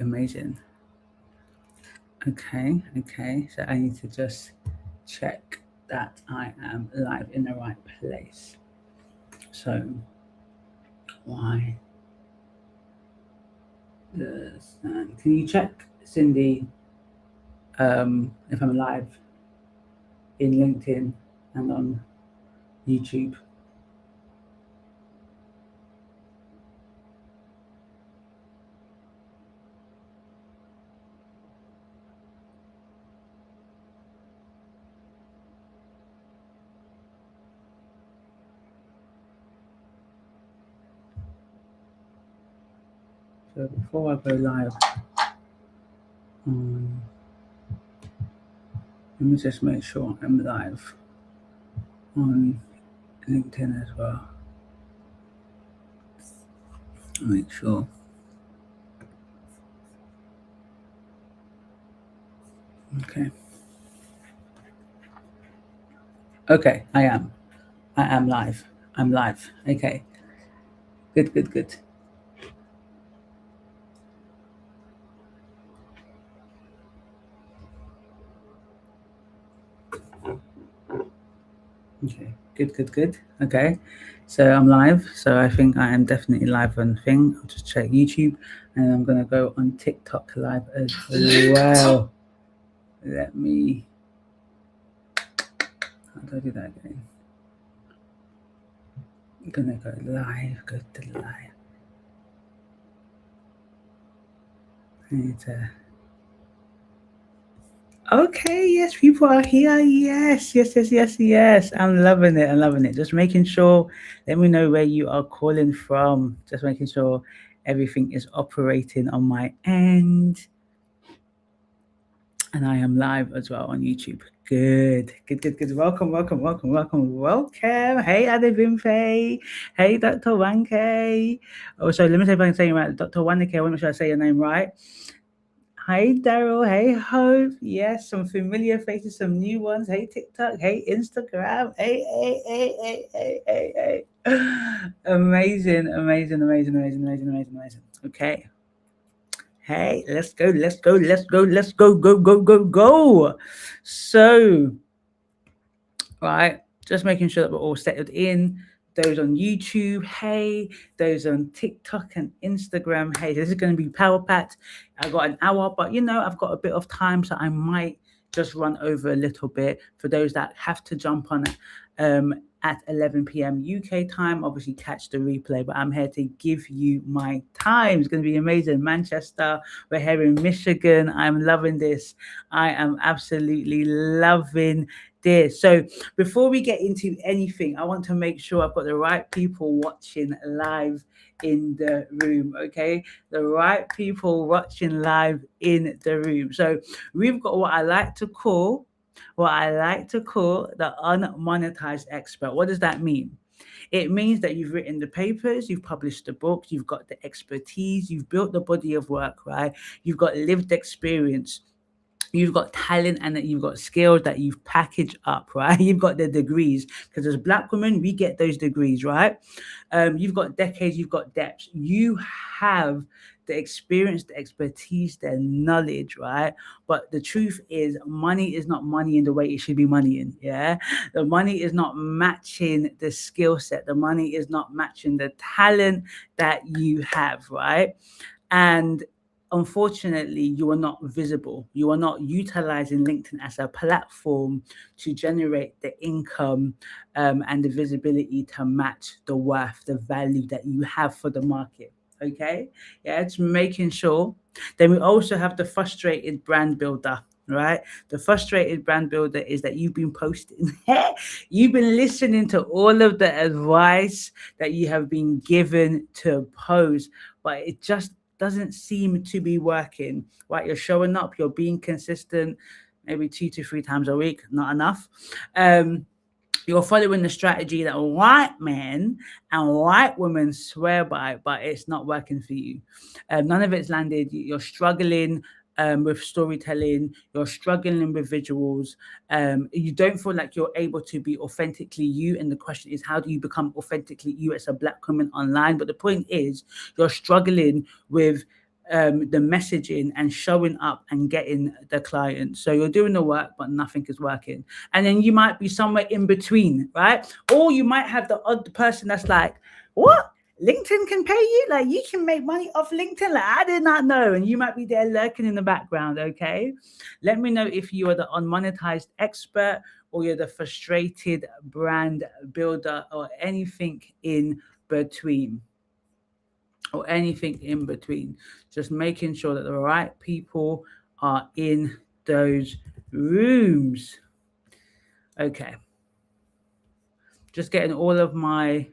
amazing. Okay. So I need to just check that I am live in the right place. So why does can you check, Cindy, if I'm live in LinkedIn and on YouTube? So before I go live let me just make sure I'm live on LinkedIn as well. Make sure. Okay, I am live. I'm live. Okay. Good. Okay, good. Okay, so I'm live. So I think I am definitely live on thing. I'll just check YouTube, and I'm gonna go on TikTok live as well. Let me. How do I do that again? I'm gonna go live. Go to live. I need to. Okay, yes, people are here. Yes. I'm loving it. Just making sure, let me know where you are calling from. Just making sure everything is operating on my end. And I am live as well on YouTube. Good. Welcome. Hey, Adebimfe. Hey, Dr. Wanke. Oh, sorry, let me see if I can say it right. Dr. Wanke, I want to make sure I say your name right. Hi, Daryl. Hey, Hope. Yes, some familiar faces, some new ones. Hey, TikTok. Hey, Instagram. Hey. Amazing. Okay. Hey, let's go. Go. So, right, just making sure that we're all settled in. Those on YouTube, hey. Those on TikTok and Instagram, hey. This is going to be power packed. I got an hour, but I've got a bit of time, so I might just run over a little bit for those that have to jump on at 11 p.m. UK time. Obviously, catch the replay, but I'm here to give you my time. It's going to be amazing. Manchester, we're here in Michigan. I'm loving this. I am absolutely loving this. So before we get into anything, I want to make sure I've got the right people watching live in the room. Okay, the right people watching live in the room. So we've got what I like to call the unmonetized expert. What does that mean? It means that you've written the papers, you've published the book, you've got the expertise, you've built the body of work, right? You've got lived experience. You've got talent and that you've got skills that you've packaged up, right? You've got the degrees, because as Black women, we get those degrees, right? You've got decades, you've got depth. You have the experience, the expertise, the knowledge, right? But the truth is, money is not money in the way it should be money in, yeah? The money is not matching the skill set. The money is not matching the talent that you have, right? And unfortunately, you are not visible. You are not utilizing LinkedIn as a platform to generate the income and the visibility to match the worth, the value that you have for the market. Okay, yeah, it's making sure. Then we also have the frustrated brand builder. Right, the frustrated brand builder is that you've been posting, you've been listening to all of the advice that you have been given to post, but it just doesn't seem to be working, right? You're showing up, you're being consistent, maybe 2 to 3 times a week, not enough. You're following the strategy that white men and white women swear by, but it's not working for you. None of it's landed. You're struggling with storytelling. You're struggling with visuals. You don't feel like you're able to be authentically you. And the question is, how do you become authentically you as a Black woman online? But the point is, you're struggling with the messaging and showing up and getting the client. So you're doing the work, but nothing is working. And then you might be somewhere in between, right? Or you might have the odd person that's like, what? LinkedIn can pay you? Like, you can make money off LinkedIn? Like, I did not know. And you might be there lurking in the background, okay? Let me know if you are the unmonetized expert or you're the frustrated brand builder or anything in between. Or anything in between. Just making sure that the right people are in those rooms. Okay. Just getting all of my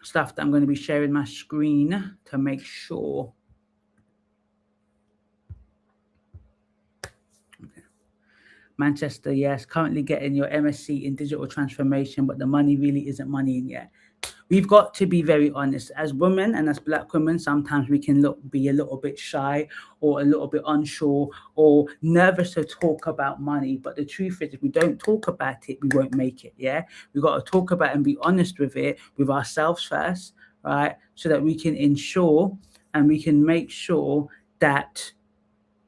stuff that I'm going to be sharing my screen to make sure. Okay. Manchester, yes, currently getting your MSc in digital transformation, but the money really isn't money in yet. We've got to be very honest. As women and as Black women, sometimes we can be a little bit shy or a little bit unsure or nervous to talk about money. But the truth is, if we don't talk about it, we won't make it, yeah? We've got to talk about it and be honest with it, with ourselves first, right? So that we can ensure and we can make sure that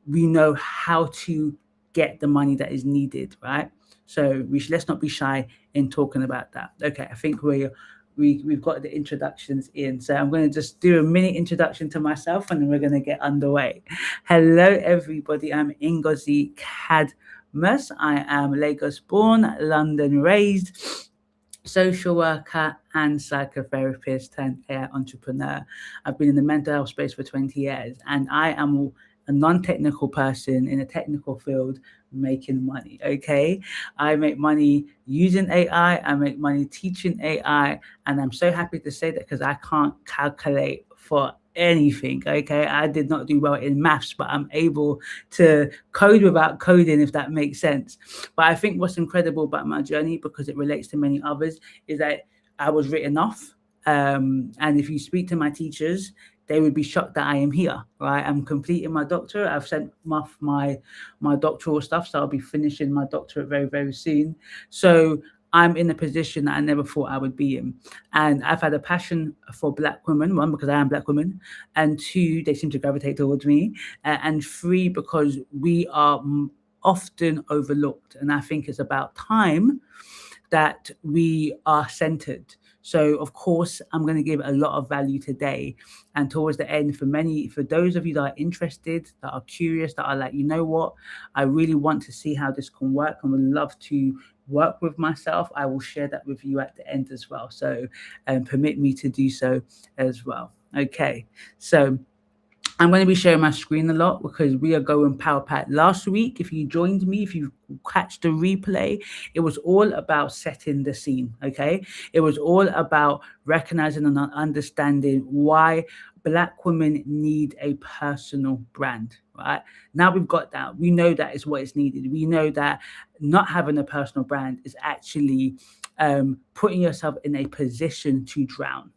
we know how to get the money that is needed, right? So let's not be shy in talking about that. Okay, I think we've got the introductions in. So I'm going to just do a mini introduction to myself and then we're going to get underway. Hello, everybody. I'm Ngozi Cadmus. I am Lagos born, London raised, social worker and psychotherapist and AI entrepreneur. I've been in the mental health space for 20 years and I am a non-technical person in a technical field making money, okay? I make money using AI, I make money teaching AI, and I'm so happy to say that because I can't calculate for anything, okay? I did not do well in maths, but I'm able to code without coding, if that makes sense. But I think what's incredible about my journey, because it relates to many others, is that I was written off. And if you speak to my teachers, they would be shocked that I am here, right? I'm completing my doctorate. I've sent off my doctoral stuff, so I'll be finishing my doctorate very, very soon. So I'm in a position that I never thought I would be in. And I've had a passion for Black women, one, because I am Black women, and two, they seem to gravitate towards me, and three, because we are often overlooked. And I think it's about time that we are centered. So, of course, I'm going to give a lot of value today. And towards the end, for those of you that are interested, that are curious, that are like, you know what, I really want to see how this can work and would love to work with myself, I will share that with you at the end as well. So permit me to do so as well. Okay, so I'm going to be sharing my screen a lot because we are going power pack. Last week, if you joined me, if you catch the replay, it was all about setting the scene, okay? It was all about recognizing and understanding why Black women need a personal brand, right? Now we've got that. We know that is what is needed. We know that not having a personal brand is actually putting yourself in a position to drown.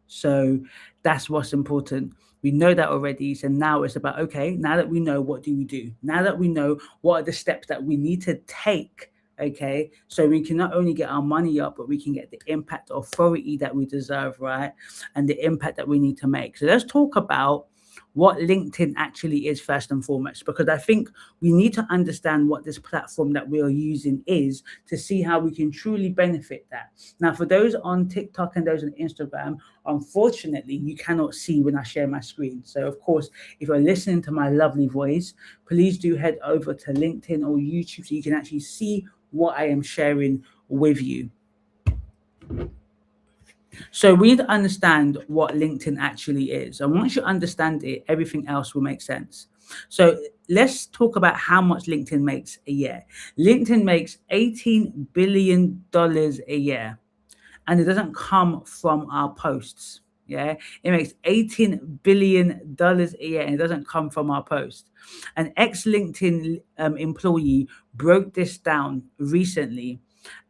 So that's what's important. We know that already. So now it's about, okay, now that we know, what do we do? Now that we know what are the steps that we need to take, okay, so we can not only get our money up, but we can get the impact, authority that we deserve, right? And the impact that we need to make. So let's talk about what LinkedIn actually is first and foremost, because I think we need to understand what this platform that we are using is to see how we can truly benefit that. Now, for those on TikTok and those on Instagram, unfortunately, you cannot see when I share my screen. So, of course, if you're listening to my lovely voice, please do head over to LinkedIn or YouTube so you can actually see what I am sharing with you. So we need to understand what LinkedIn actually is. And once you understand it, everything else will make sense. So let's talk about how much LinkedIn makes a year. LinkedIn makes $18 billion a year. And it doesn't come from our posts. Yeah, it makes $18 billion a year and it doesn't come from our posts. An ex-LinkedIn employee broke this down recently.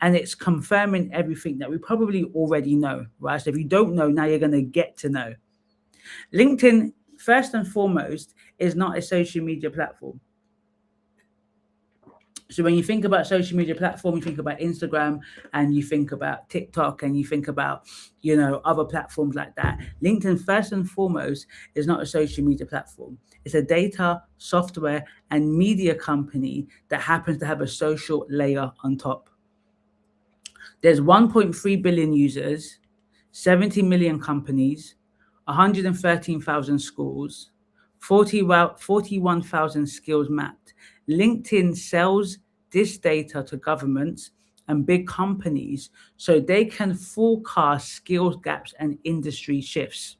And it's confirming everything that we probably already know, right? So if you don't know, now you're going to get to know. LinkedIn, first and foremost, is not a social media platform. So when you think about social media platform, you think about Instagram and you think about TikTok and you think about, other platforms like that. LinkedIn, first and foremost, is not a social media platform. It's a data, software, and media company that happens to have a social layer on top. There's 1.3 billion users, 70 million companies, 113,000 schools, 41,000 skills mapped. LinkedIn sells this data to governments and big companies so they can forecast skills gaps and industry shifts.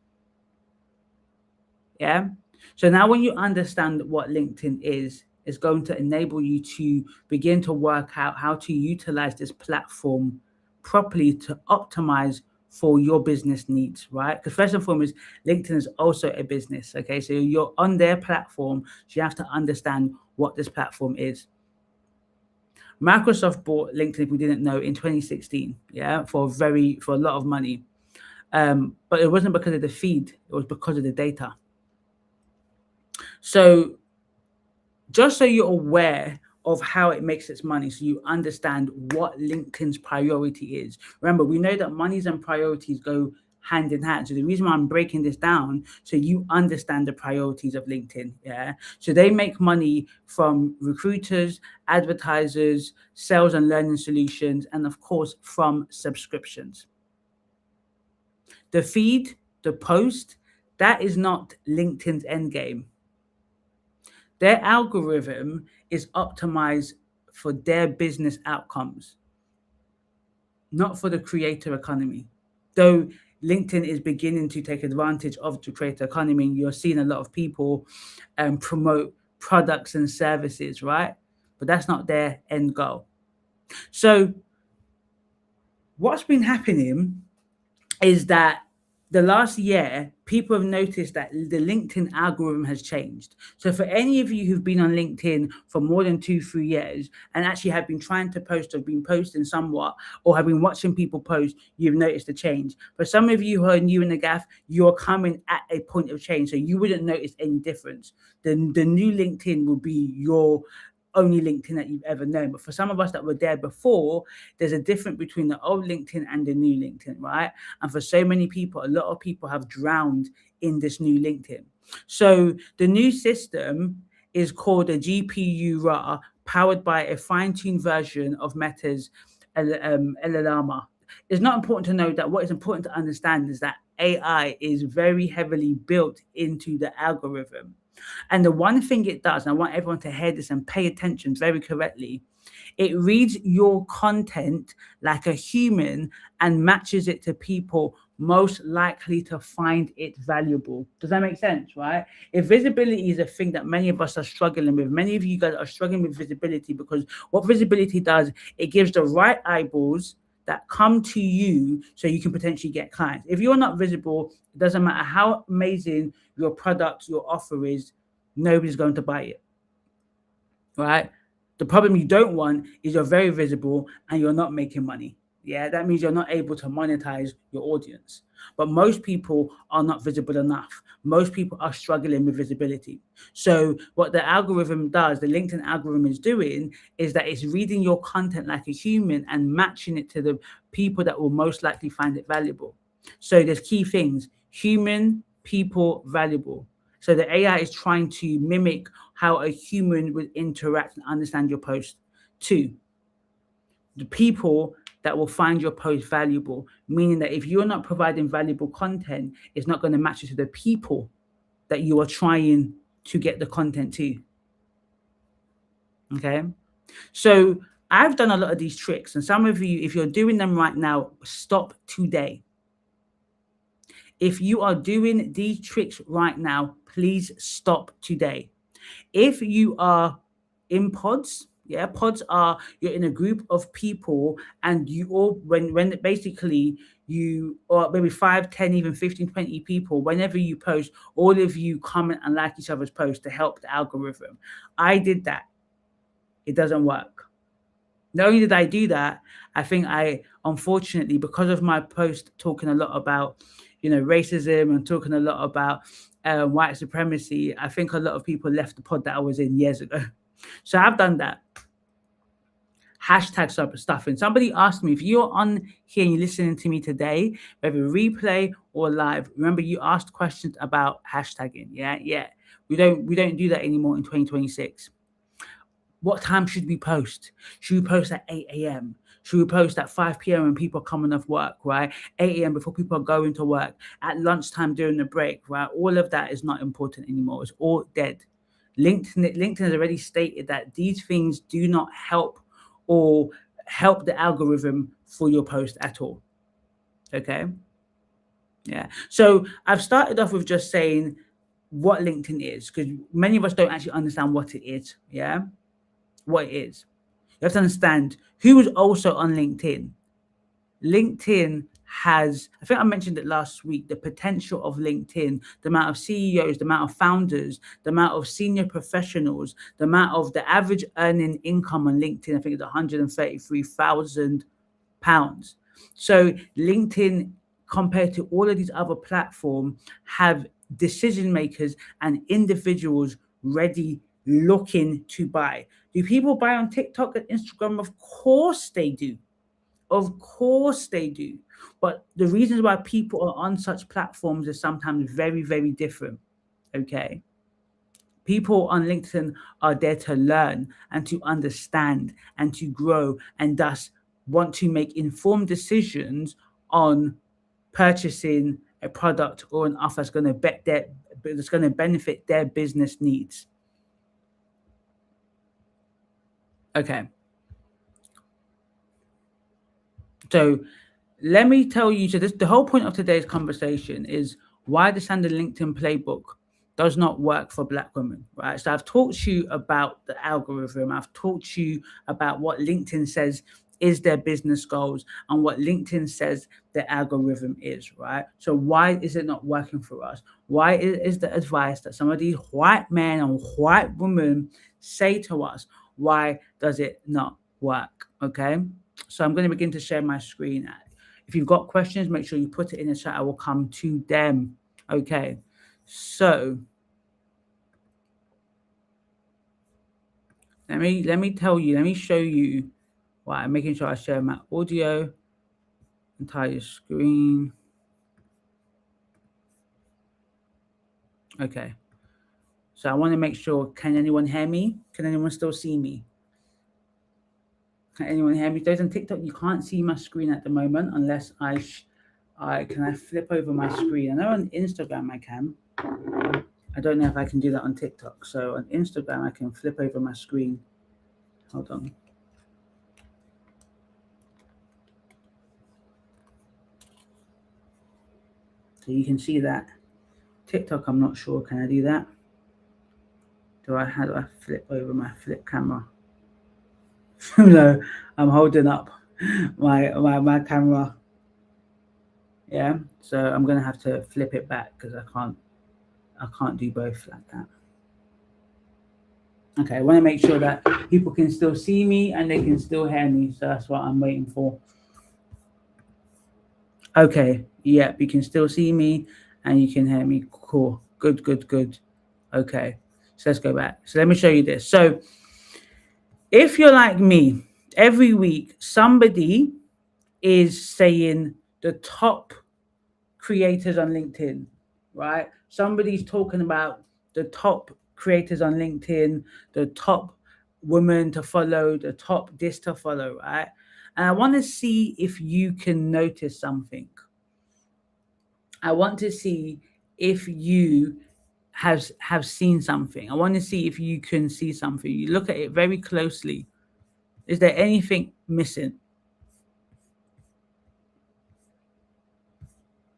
Yeah. So now when you understand what LinkedIn is, it's going to enable you to begin to work out how to utilize this platform properly to optimize for your business needs, right? Because first and foremost, LinkedIn is also a business. Okay. So you're on their platform. So you have to understand what this platform is. Microsoft bought LinkedIn, if we didn't know, in 2016, yeah, for a lot of money. But it wasn't because of the feed, it was because of the data. So just so you're aware of how it makes its money, so you understand what LinkedIn's priority is. Remember, we know that monies and priorities go hand in hand. So the reason why I'm breaking this down, so you understand the priorities of LinkedIn. Yeah. So they make money from recruiters, advertisers, sales and learning solutions, and of course from subscriptions. The feed, the post, that is not LinkedIn's end game. Their algorithm is optimized for their business outcomes, not for the creator economy. Though LinkedIn is beginning to take advantage of the creator economy, you're seeing a lot of people promote products and services, right? But that's not their end goal. So what's been happening is that the last year, people have noticed that the LinkedIn algorithm has changed. So for any of you who've been on LinkedIn for more than 2-3 years and actually have been trying to post or been posting somewhat or have been watching people post, you've noticed a change. For some of you who are new in the gaff, you're coming at a point of change. So you wouldn't notice any difference. The new LinkedIn will be your only LinkedIn that you've ever known. But for some of us that were there before, there's a difference between the old LinkedIn and the new LinkedIn, right? And for so many people, a lot of people have drowned in this new LinkedIn. So the new system is called a GPU RA, powered by a fine-tuned version of Meta's LLM. It's not important to know that what is important to understand is that AI is very heavily built into the algorithm. And the one thing it does, and I want everyone to hear this and pay attention very correctly, it reads your content like a human and matches it to people most likely to find it valuable. Does that make sense, right? If visibility is a thing that many of us are struggling with, many of you guys are struggling with visibility because what visibility does, it gives the right eyeballs that come to you so you can potentially get clients. If you're not visible, it doesn't matter how amazing your product, your offer is, nobody's going to buy it, right? The problem you don't want is you're very visible and you're not making money. Yeah, that means you're not able to monetize your audience. But most people are not visible enough. Most people are struggling with visibility. So what the algorithm does, the LinkedIn algorithm is doing, is that it's reading your content like a human and matching it to the people that will most likely find it valuable. So there's key things: human, people, valuable. So the AI is trying to mimic how a human would interact and understand your post. 2, the people that will find your post valuable, meaning that if you're not providing valuable content, it's not going to match you to the people that you are trying to get the content to. Okay. So I've done a lot of these tricks, and some of you, if you're doing them right now, stop today. If you are doing these tricks right now, please stop today. If you are in pods, yeah, pods are, you're in a group of people and you all, when basically you, or maybe 5, 10, even 15, 20 people, whenever you post, all of you comment and like each other's posts to help the algorithm. I did that. It doesn't work. Not only did I do that, I think unfortunately, because of my post talking a lot about, racism and talking a lot about white supremacy, I think a lot of people left the pod that I was in years ago. So I've done that. hashtag stuff. And somebody asked me, if you're on here and you're listening to me today, whether replay or live, remember you asked questions about hashtagging. Yeah. We don't do that anymore in 2026. What time should we post? Should we post at 8 a.m.? Should we post at 5 p.m. when people are coming off work, right? 8 a.m. before people are going to work, at lunchtime during the break, right? All of that is not important anymore. It's all dead. LinkedIn has already stated that these things do not help or help the algorithm for your post at all. Okay? Yeah. So I've started off with just saying what LinkedIn is, because many of us don't actually understand what it is. Yeah. What it is. You have to understand who is also on LinkedIn. LinkedIn has, I think I mentioned it last week, the potential of LinkedIn, the amount of CEOs, the amount of founders, the amount of senior professionals, the amount of the average earning income on LinkedIn, I think it's £133,000. So LinkedIn, compared to all of these other platforms, have decision makers and individuals ready looking to buy. Do people buy on TikTok and Instagram? Of course they do. Of course they do. But the reasons why people are on such platforms is sometimes very, very different. Okay. People on LinkedIn are there to learn and to understand and to grow, and thus want to make informed decisions on purchasing a product or an offer that's going to benefit their business needs. Okay. So let me tell you, so the whole point of today's conversation is why the standard LinkedIn playbook does not work for Black women, right? So I've talked to you about the algorithm. I've talked to you about what LinkedIn says is their business goals and what LinkedIn says the algorithm is, right? So why is it not working for us? Why is the advice that some of these white men and white women say to us, why does it not work? Okay. So I'm going to begin to share my screen. If you've got questions, make sure you put it in the chat. I will come to them. Okay. So let me tell you, let me show you why I'm making sure I share my audio, entire screen. Okay. So I want to make sure, can anyone hear me? Can anyone still see me? Can anyone hear me? Those on TikTok, you can't see my screen at the moment unless I flip over my screen. I know on Instagram I can. I don't know if I can do that on TikTok. So on Instagram, I can flip over my screen. Hold on. So you can see that. TikTok, I'm not sure. Can I do that? How do I flip over my flip camera? No, I'm holding up my camera. Yeah. So I'm gonna have to flip it back because I can't do both like that. Okay, I want to make sure that people can still see me and they can still hear me. So that's what I'm waiting for. Okay, yeah, you can still see me and you can hear me. Cool. Good. Okay, so let's go back. So let me show you this. So if you're like me, every week somebody is saying the top creators on LinkedIn, right? Somebody's talking about the top creators on LinkedIn, the top women to follow, the top this to follow, right? And I want to see if you can notice something. I want to see if you have seen something. I want to see if you can see something. You look at it very closely. Is there anything missing?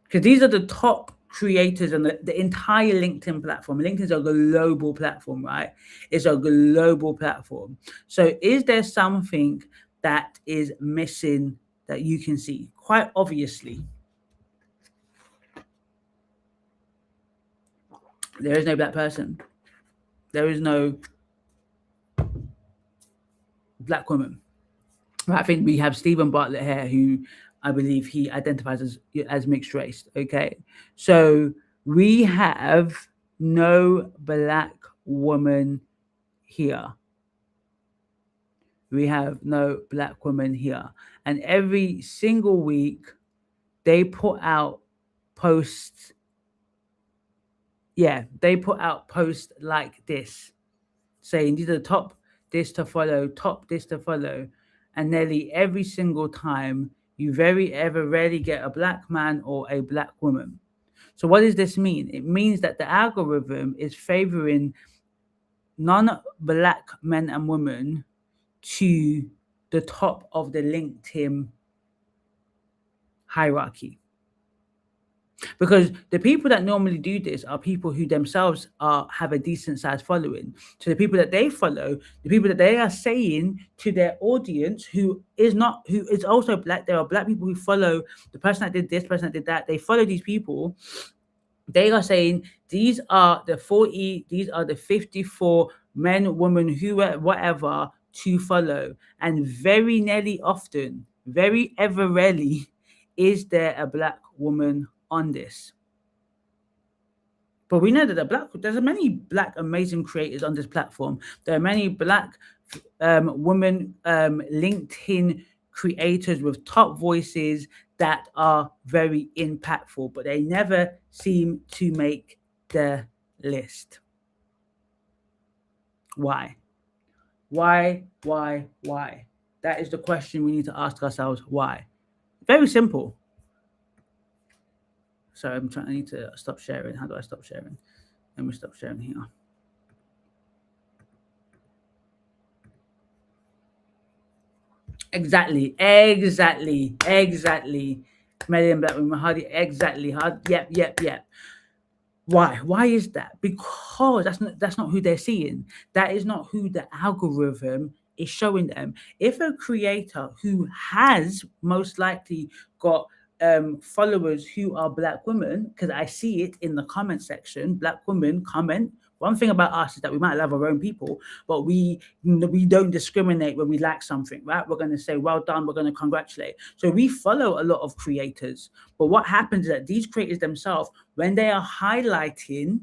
Because these are the top creators on the entire LinkedIn platform. LinkedIn's a global platform, right? It's a global platform. So is there something that is missing that you can see? Quite obviously, there is no Black person. There is no Black woman. I think we have Stephen Bartlett here, who I believe he identifies as mixed race. Okay, so we have no Black woman here. we have no black women here. And every single week, they put out posts. Yeah, they put out posts like this, saying these are the top this to follow, top this to follow. And nearly every single time, you very ever rarely get a black man or a black woman. So what does this mean? It means that the algorithm is favoring non-black men and women to the top of the LinkedIn hierarchy. Because the people that normally do this are people who themselves have a decent sized following. So the people that they follow, the people that they are saying to their audience who is also black, there are black people who follow the person that did this, person that did that. They follow these people. They are saying these are the 40, these are the 54 men, women, who, whatever, to follow. And very nearly often, very ever rarely, is there a black woman on this. But we know that there's many black amazing creators on this platform. There are many black women LinkedIn creators with top voices that are very impactful, but they never seem to make the list. Why? Why? That is the question we need to ask ourselves. Why? Very simple. So I need to stop sharing. How do I stop sharing? Let me stop sharing here. Exactly. Million black women, hardly exactly. Yep. Why is that? Because that's not who they're seeing. That is not who the algorithm is showing them. If a creator who has most likely got followers who are black women, because I see it in the comment section, black women comment. One thing about us is that we might love our own people, but we don't discriminate when we like something, right? We're going to say, well done, we're going to congratulate. So we follow a lot of creators. But what happens is that these creators themselves, when they are highlighting,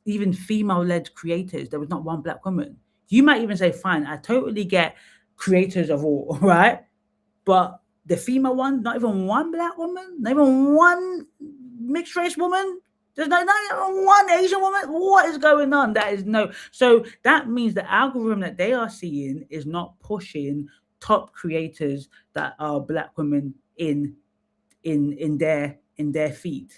even female-led creators, there was not one black woman. You might even say, fine, I totally get creators of all, right? But the female one, not even one black woman, not even one mixed race woman. There's not even one Asian woman. What is going on? That is no. So that means the algorithm that they are seeing is not pushing top creators that are black women in their feed.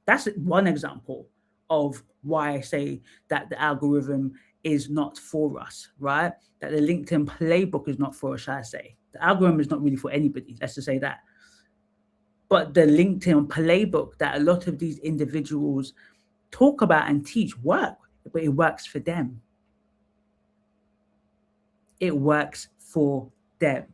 That's one example of why I say that the algorithm is not for us, right? That the LinkedIn playbook is not for us, I say. The algorithm is not really for anybody. Let's just say that. But the LinkedIn playbook that a lot of these individuals talk about and teach but it works for them. It works for them.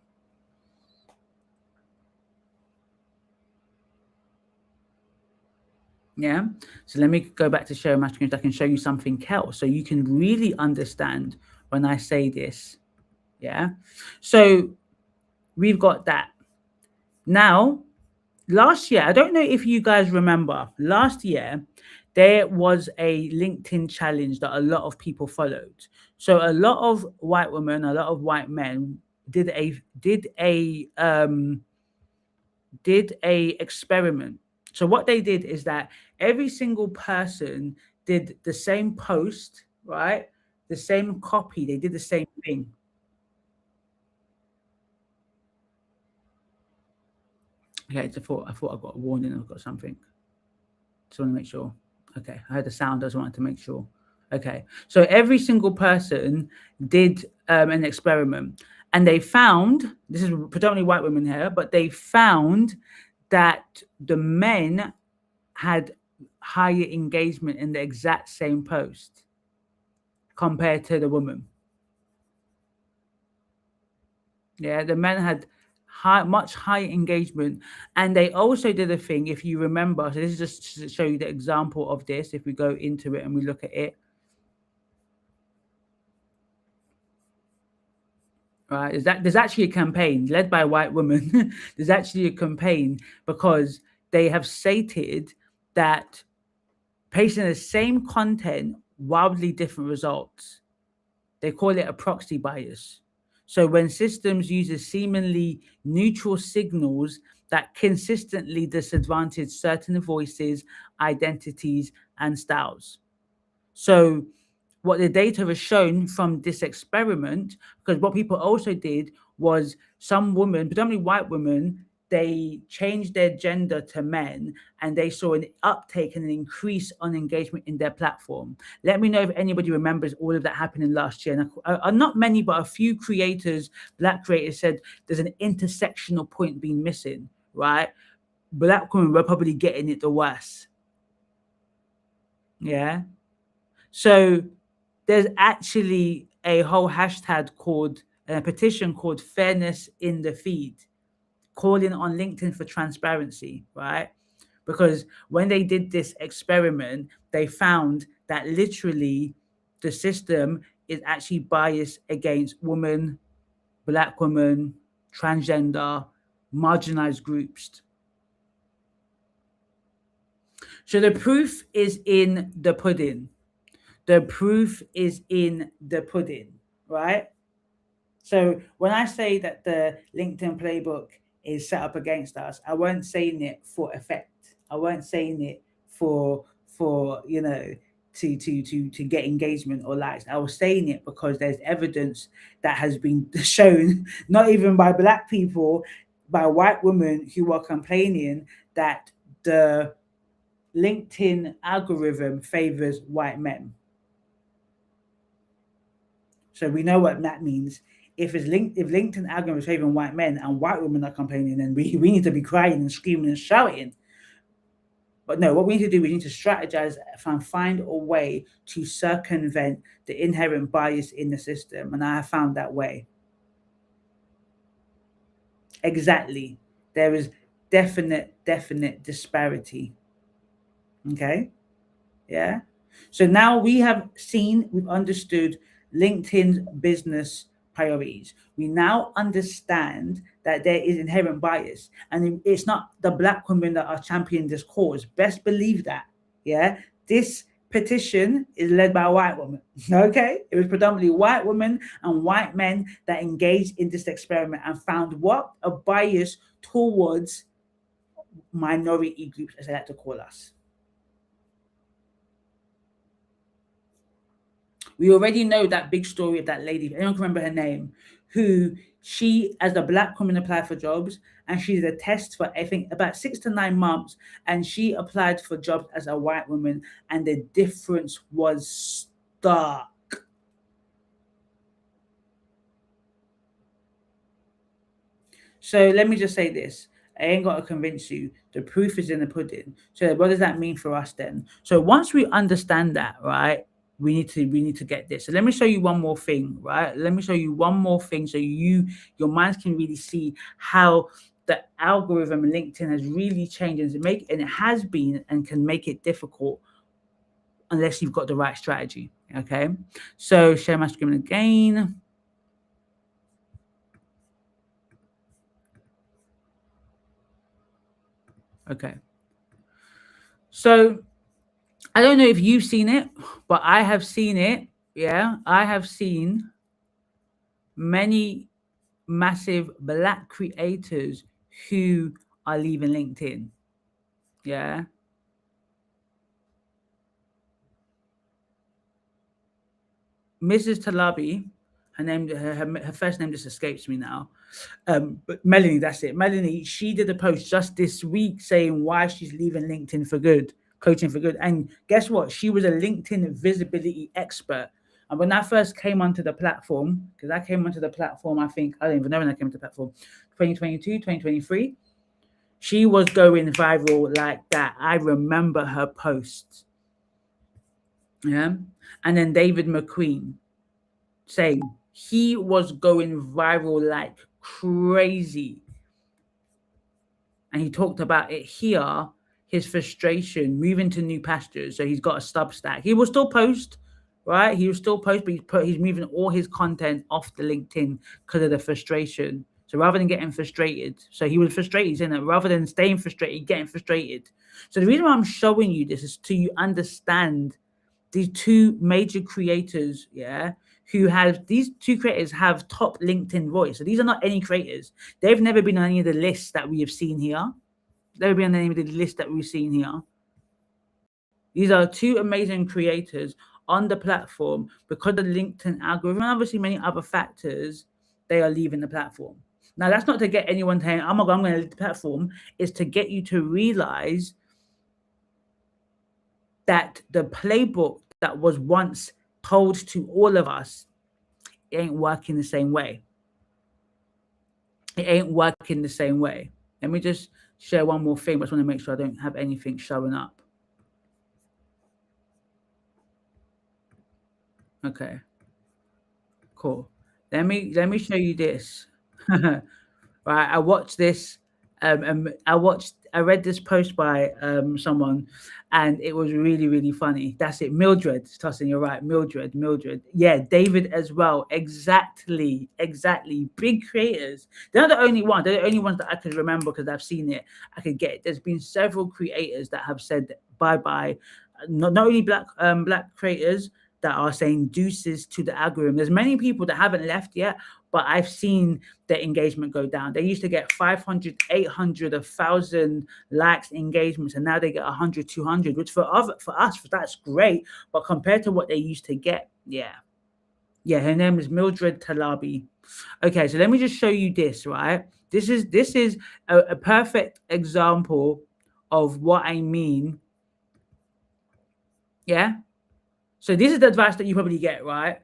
Yeah. So let me go back to sharing my screen so I can show you something else so you can really understand when I say this. Yeah. So we've got that. Now, last year, I don't know if you guys remember, last year, there was a LinkedIn challenge that a lot of people followed. So a lot of white women, a lot of white men did a experiment. So what they did is that every single person did the same post, right? The same copy. They did the same thing. Okay, I thought I got a warning. I've got something. Just want to make sure. Okay, I heard the sound. I just wanted to make sure. Okay, so every single person did an experiment, and they found, this is predominantly white women here, but they found that the men had higher engagement in the exact same post compared to the woman. Yeah, the men had much higher engagement, and they also did a thing, if you remember. So this is just to show you the example of this. If we go into it and we look at it, right, is that there's actually a campaign led by white women. There's actually a campaign because they have stated that pasting the same content, wildly different results. They call it a proxy bias. So when systems uses seemingly neutral signals that consistently disadvantage certain voices, identities, and styles. So what the data has shown from this experiment, because what people also did was some women, predominantly white women, they changed their gender to men and they saw an uptake and an increase on engagement in their platform. Let me know if anybody remembers all of that happening last year. And not many, but a few creators, black creators, said there's an intersectional point being missing, right? Black women were probably getting it the worst. Yeah. So there's actually a whole hashtag called a petition called Fairness in the Feed, calling on LinkedIn for transparency, right? Because when they did this experiment, they found that literally the system is actually biased against women, black women, transgender, marginalized groups. So the proof is in the pudding. The proof is in the pudding, right? So when I say that the LinkedIn playbook is set up against us, I weren't saying it for effect. I weren't saying it for to get engagement or likes. I was saying it because there's evidence that has been shown, not even by black people, by white women who are complaining that the LinkedIn algorithm favors white men. So we know what that means. If LinkedIn algorithm is favoring white men and white women are complaining, then we need to be crying and screaming and shouting. But no, what we need to do, we need to strategize and find a way to circumvent the inherent bias in the system. And I have found that way. Exactly. There is definite disparity. Okay. Yeah. So now we've understood LinkedIn's business priorities. We now understand that there is inherent bias, and it's not the black women that are championing this cause. Best believe that. Yeah. This petition is led by a white woman. Okay. It was predominantly white women and white men that engaged in this experiment and found what? A bias towards minority groups, as I like to call us. We already know that big story of that lady, if anyone can remember her name, who she, as a black woman, applied for jobs, and she did a test for, I think, about 6 to 9 months, and she applied for jobs as a white woman, and the difference was stark. So let me just say this. I ain't got to convince you. The proof is in the pudding. So what does that mean for us then? So once we understand that, right, we need to get this. So let me show you one more thing, right? Let me show you one more thing so your minds can really see how the algorithm in LinkedIn has really changed and it has been and can make it difficult unless you've got the right strategy. Okay. So share my screen again. Okay. So I don't know if you've seen it, but I have seen it. Yeah, I have seen many massive black creators who are leaving LinkedIn. Yeah. Mrs. Talabi, her first name just escapes me now. But Melanie, that's it. Melanie, she did a post just this week saying why she's leaving LinkedIn for good, coaching for good. And guess what? She was a LinkedIn visibility expert. And when I first came onto the platform, because I came onto the platform, I don't even know when I came to the platform, 2022, 2023, she was going viral like that. I remember her posts. Yeah. And then David McQueen saying he was going viral like crazy. And he talked about it here, his frustration, moving to new pastures. So he's got a Substack. He will still post, right? He will still post, but he's moving all his content off the LinkedIn because of the frustration. So rather than getting frustrated, so he was frustrated, saying that rather than staying frustrated, getting frustrated. So the reason why I'm showing you this is to you understand these two major creators, yeah, who have these two creators have top LinkedIn voice. So these are not any creators. They've never been on any of the lists that we have seen here. They've never been on any of the lists that we've seen here. These are two amazing creators on the platform because of the LinkedIn algorithm and obviously many other factors. They are leaving the platform. Now, that's not to get anyone saying, "Oh my God, I'm going to leave the platform." It's to get you to realize that the playbook that was once told to all of us ain't working the same way. It ain't working the same way. Let me just share one more thing. I just want to make sure I don't have anything showing up. Okay, cool. Let me show you this. Right, I watched this. I read this post by someone, and it was really really funny. That's it, Mildred. Tussin, you're right, Mildred. Yeah, David as well. Exactly. Big creators. They're not the only one. They're the only ones that I could remember because I've seen it. I could get it. There's been several creators that have said bye bye. Not only black creators that are saying deuces to the algorithm. There's many people that haven't left yet, but I've seen their engagement go down. They used to get 500, 800, 1,000 likes, engagements, and now they get 100, 200, which for us, that's great. But compared to what they used to get, yeah, her name is Mildred Talabi. Okay, so let me just show you this, right? This is a perfect example of what I mean. Yeah. So this is the advice that you probably get, right?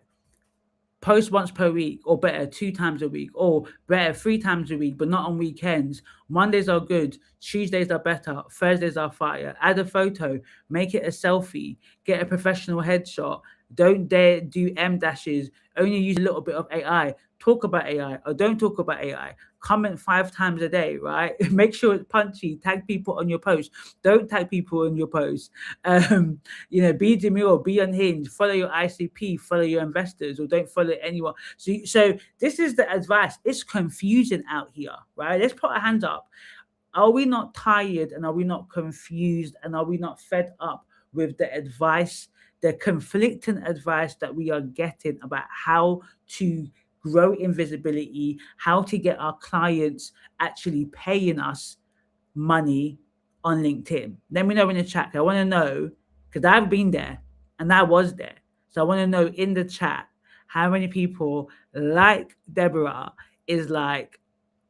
Post once per week, or better 2 times a week, or better 3 times a week, but not on weekends. Mondays are good, Tuesdays are better, Thursdays are fire. Add a photo, make it a selfie, get a professional headshot. Don't dare do M dashes, only use a little bit of AI. Talk about AI or don't talk about AI. Comment 5 times a day, right? Make sure it's punchy. Tag people on your post. Don't tag people on your post. Be demure, be unhinged, follow your ICP, follow your investors, or don't follow anyone. So this is the advice. It's confusing out here, right? Let's put our hands up. Are we not tired, and are we not confused, and are we not fed up with the advice, the conflicting advice that we are getting about how to grow invisibility, how to get our clients actually paying us money on LinkedIn? Let me know in the chat. I want to know, because I've been there and I was there. So I want to know in the chat how many people like Deborah is like,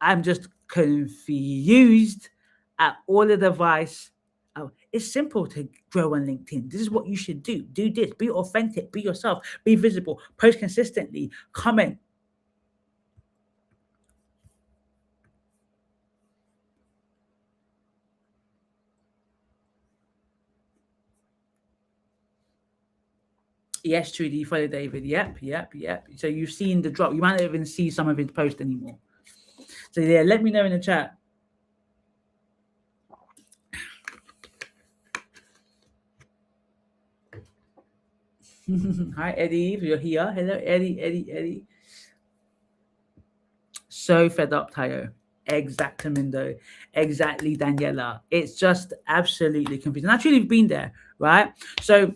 I'm just confused at all of the advice. Oh, it's simple to grow on LinkedIn. This is what you should do. Do this. Be authentic. Be yourself. Be visible. Post consistently. Comment. Yes, Trudy, you follow David. Yep. So you've seen the drop. You might not even see some of his posts anymore. So yeah, let me know in the chat. Hi, Eddie, if you're here. Hello, Eddie. So fed up, Tayo. Exactamindo. Exactly, Daniela. It's just absolutely confusing. I've truly been there, right? So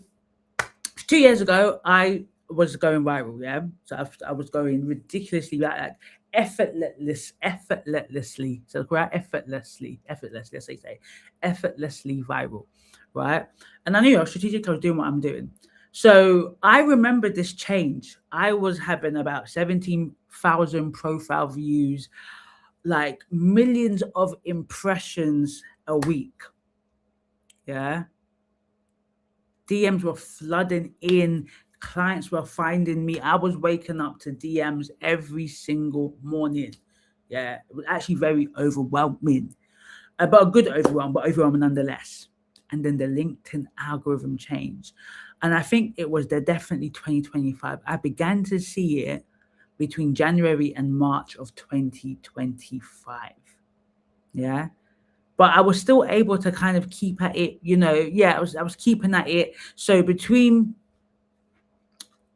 2 years ago, I was going viral, yeah. So I was going ridiculously like effortlessly. So right, effortlessly. Let's say effortlessly viral, right? And I knew I was strategic. I was doing what I'm doing. So I remember this change. I was having about 17,000 profile views, like millions of impressions a week. Yeah. DMs were flooding in. Clients were finding me. I was waking up to DMs every single morning. Yeah, it was actually very overwhelming, but a good overwhelm, but overwhelming nonetheless. And then the LinkedIn algorithm changed. And I think it was definitely 2025. I began to see it between January and March of 2025. Yeah. But I was still able to kind of keep at it, I was keeping at it. So between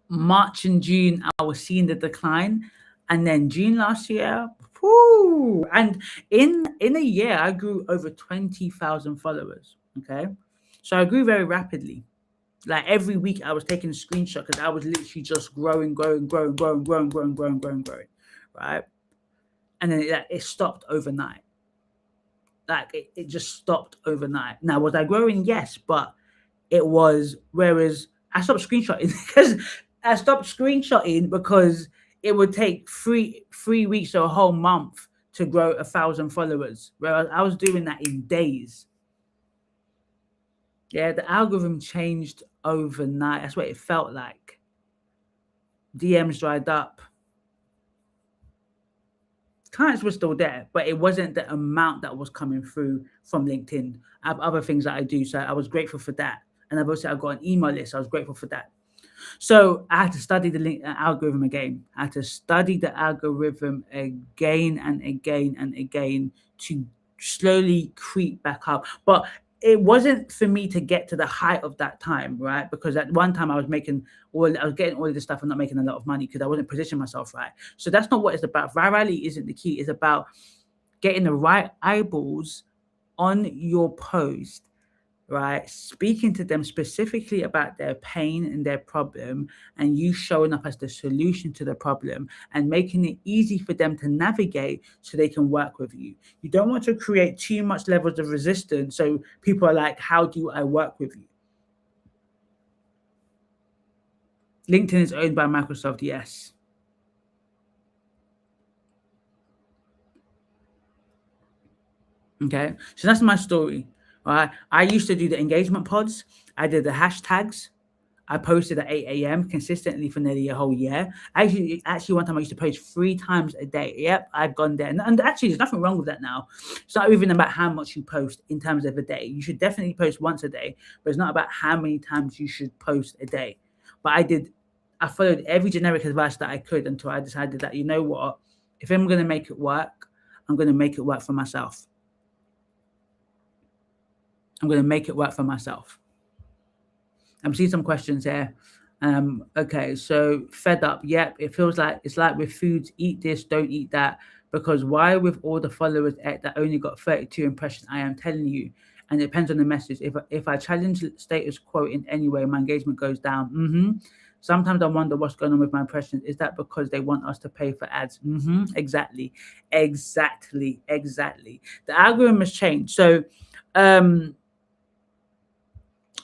March and June, I was seeing the decline. And then June last year, whoo, and in a year, I grew over 20,000 followers. Okay. So I grew very rapidly. Like every week I was taking a screenshot because I was literally just growing, right? And then it stopped overnight. Like it just stopped overnight. Now, was I growing? Yes, but it was, whereas I stopped screenshotting because it would take three weeks or a whole month to grow 1,000 followers, whereas I was doing that in days. Yeah, the algorithm changed overnight. That's what it felt like. DMs dried up. Clients were still there, but it wasn't the amount that was coming through from LinkedIn. I have other things that I do, so I was grateful for that. And I've got an email list. So I was grateful for that. So I had to study the algorithm again. I had to study the algorithm again and again and again to slowly creep back up. But it wasn't for me to get to the height of that time, right? Because at one time I was getting all of this stuff and not making a lot of money because I wasn't positioning myself right. So that's not what it's about. Virality isn't the key. It's about getting the right eyeballs on your post, right? Speaking to them specifically about their pain and their problem, and you showing up as the solution to the problem and making it easy for them to navigate so they can work with you. You don't want to create too much levels of resistance so people are like, how do I work with you? LinkedIn is owned by Microsoft, yes. Okay, so that's my story. Right, I used to do the engagement pods. I did the hashtags. I posted at 8 a.m. consistently for nearly a whole year. Actually, one time I used to post 3 times a day. Yep, I've gone there. And actually, there's nothing wrong with that now. It's not even about how much you post in terms of a day. You should definitely post once a day, but it's not about how many times you should post a day. But I followed every generic advice that I could until I decided that, you know what, if I'm going to make it work, I'm going to make it work for myself. I'm going to make it work for myself. I'm seeing some questions here. Okay, so fed up. Yep, it feels like it's like with foods, eat this, don't eat that. Because why with all the followers that only got 32 impressions, I am telling you, and it depends on the message. If I challenge status quo in any way, my engagement goes down. Sometimes I wonder what's going on with my impressions. Is that because they want us to pay for ads? Exactly. The algorithm has changed. So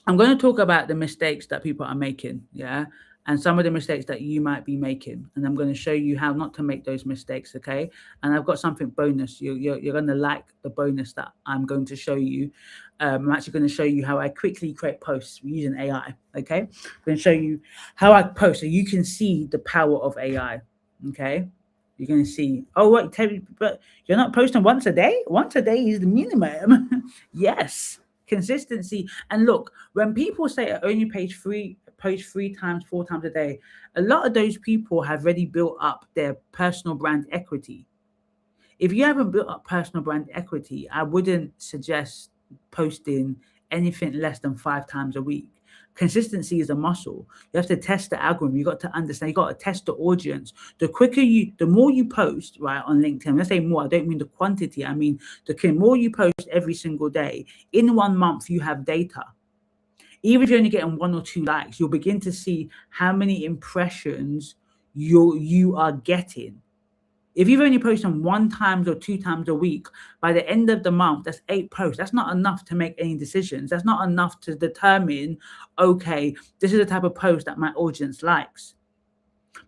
I'm going to talk about the mistakes that people are making, yeah, and some of the mistakes that you might be making, and I'm going to show you how not to make those mistakes, okay? And I've got something bonus. You're going to like the bonus that I'm going to show you. I'm actually going to show you how I quickly create posts using AI, okay? I'm going to show you how I post so you can see the power of AI, okay? You're going to see, oh, wait, Terry, but you're not posting once a day? Once a day is the minimum. Yes. Consistency. And look, when people say I only post 3 times, 4 times a day, a lot of those people have already built up their personal brand equity. If you haven't built up personal brand equity, I wouldn't suggest posting anything less than 5 times a week. Consistency is a muscle. You have to test the algorithm. You got to understand. You got to test the audience. The more you post, right, on LinkedIn. Let's say more. I don't mean the quantity. I mean the more you post every single day. In 1 month, you have data. Even if you're only getting 1 or 2 likes, you'll begin to see how many impressions you are getting. If you've only posted 1 time or 2 times a week, by the end of the month, that's 8 posts. That's not enough to make any decisions. That's not enough to determine, okay, this is the type of post that my audience likes.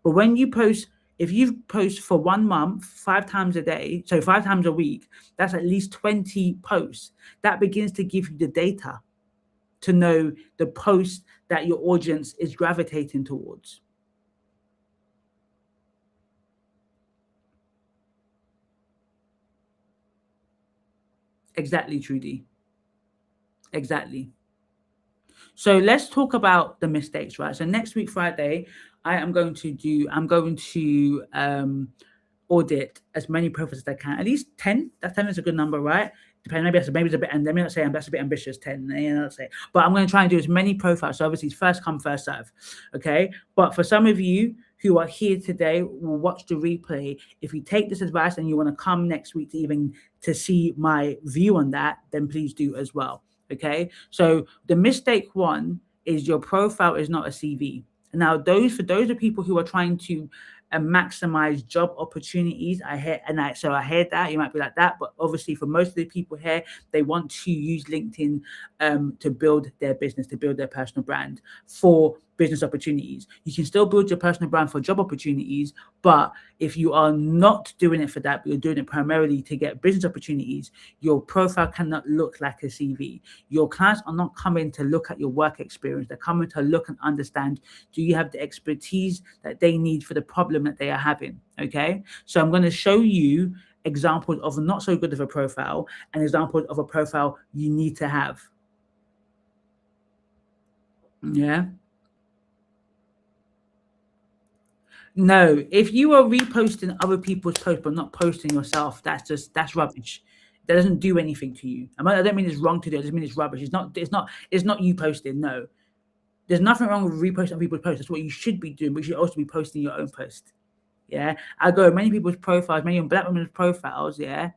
But when you post, if you post for 1 month, 5 times a day, so 5 times a week, that's at least 20 posts. That begins to give you the data to know the post that your audience is gravitating towards. Exactly, Trudy. Exactly. So let's talk about the mistakes, right? So next week, Friday, I'm going to audit as many profiles as I can, at least 10. That 10 is a good number, right? Depending, maybe it's a bit, and let me not say that's a bit ambitious, 10, not say, but I'm going to try and do as many profiles. So obviously it's first come, first serve. Okay. But for some of you who are here today, will watch the replay. If you take this advice and you want to come next week to see my view on that, then please do as well. Okay. So the mistake one is your profile is not a CV. Now, for those of people who are trying to maximize job opportunities, I heard that you might be like that, but obviously for most of the people here, they want to use LinkedIn to build their business, to build their personal brand for business opportunities. You can still build your personal brand for job opportunities, but if you are not doing it for that, but you're doing it primarily to get business opportunities, your profile cannot look like a CV. Your clients are not coming to look at your work experience. They're coming to look and understand, do you have the expertise that they need for the problem that they are having? Okay. So I'm going to show you examples of not so good of a profile and examples of a profile you need to have. Yeah. No, if you are reposting other people's posts but not posting yourself, that's rubbish. That doesn't do anything to you. I don't mean it's wrong to do. I just mean it's rubbish. It's not you posting. No, there's nothing wrong with reposting other people's posts. That's what you should be doing, but you should also be posting your own post. Yeah, I go many people's profiles, many black women's profiles. Yeah,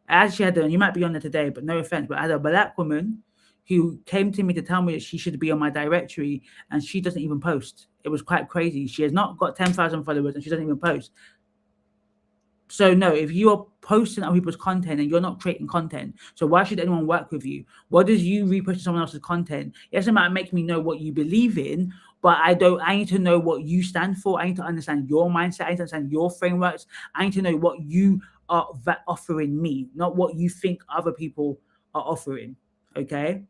I actually had you might be on there today, but no offense, but I had a black woman who came to me to tell me that she should be on my directory, and she doesn't even post. It was quite crazy. She has not got 10,000 followers, and she doesn't even post. So no, if you are posting other people's content and you're not creating content, so why should anyone work with you? What does you reposting someone else's content? Yes, it might make me know what you believe in, but I need to know what you stand for. I need to understand your mindset. I need to understand your frameworks. I need to know what you are offering me, not what you think other people are offering. Okay.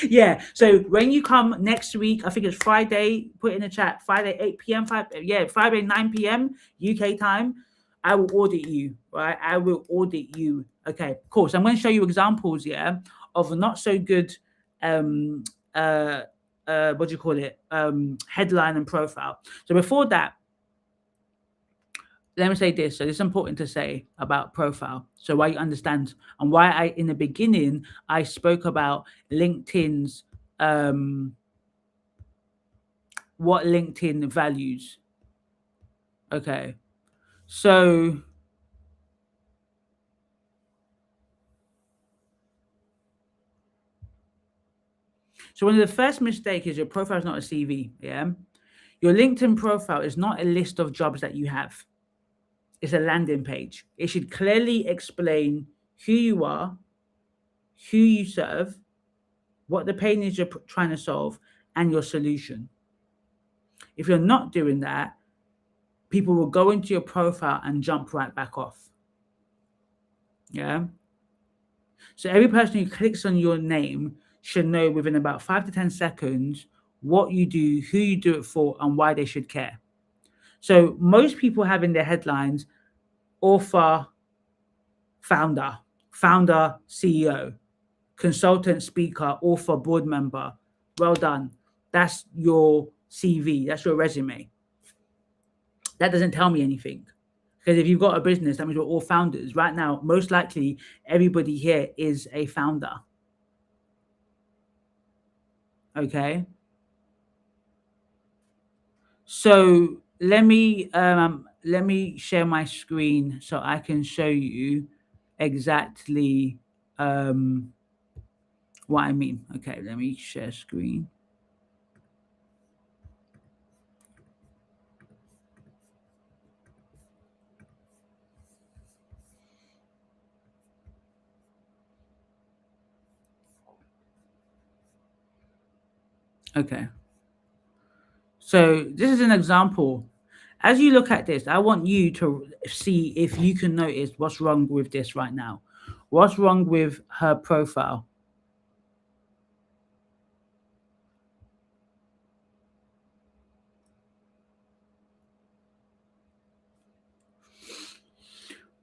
Yeah. So when you come next week, I think it's Friday, put in the chat, Friday 8 p.m. Friday 9 p.m. UK time, I will audit you, right? I will audit you. Okay, cool. So I'm going to show you examples, yeah, of not so good what do you call it? Headline and profile. So before that, let me say this. So it's important to say about profile. So why you understand and why in the beginning, I spoke about LinkedIn's, what LinkedIn values. Okay. So one of the first mistakes is your profile is not a CV. Yeah. Your LinkedIn profile is not a list of jobs that you have. It's a landing page. It should clearly explain who you are, who you serve, what the pain is you're trying to solve, and your solution. If you're not doing that, people will go into your profile and jump right back off. Yeah. So every person who clicks on your name should know within about 5 to 10 seconds what you do, who you do it for, and why they should care. So most people have in their headlines author, founder, CEO, consultant, speaker, author, board member. Well done. That's your CV. That's your resume. That doesn't tell me anything. Because if you've got a business, that means we're all founders. Right now, most likely, everybody here is a founder. Okay. So let me share my screen so I can show you exactly what I mean. Okay, let me share screen. Okay. So this is an example. As you look at this, I want you to see if you can notice what's wrong with this right now. What's wrong with her profile?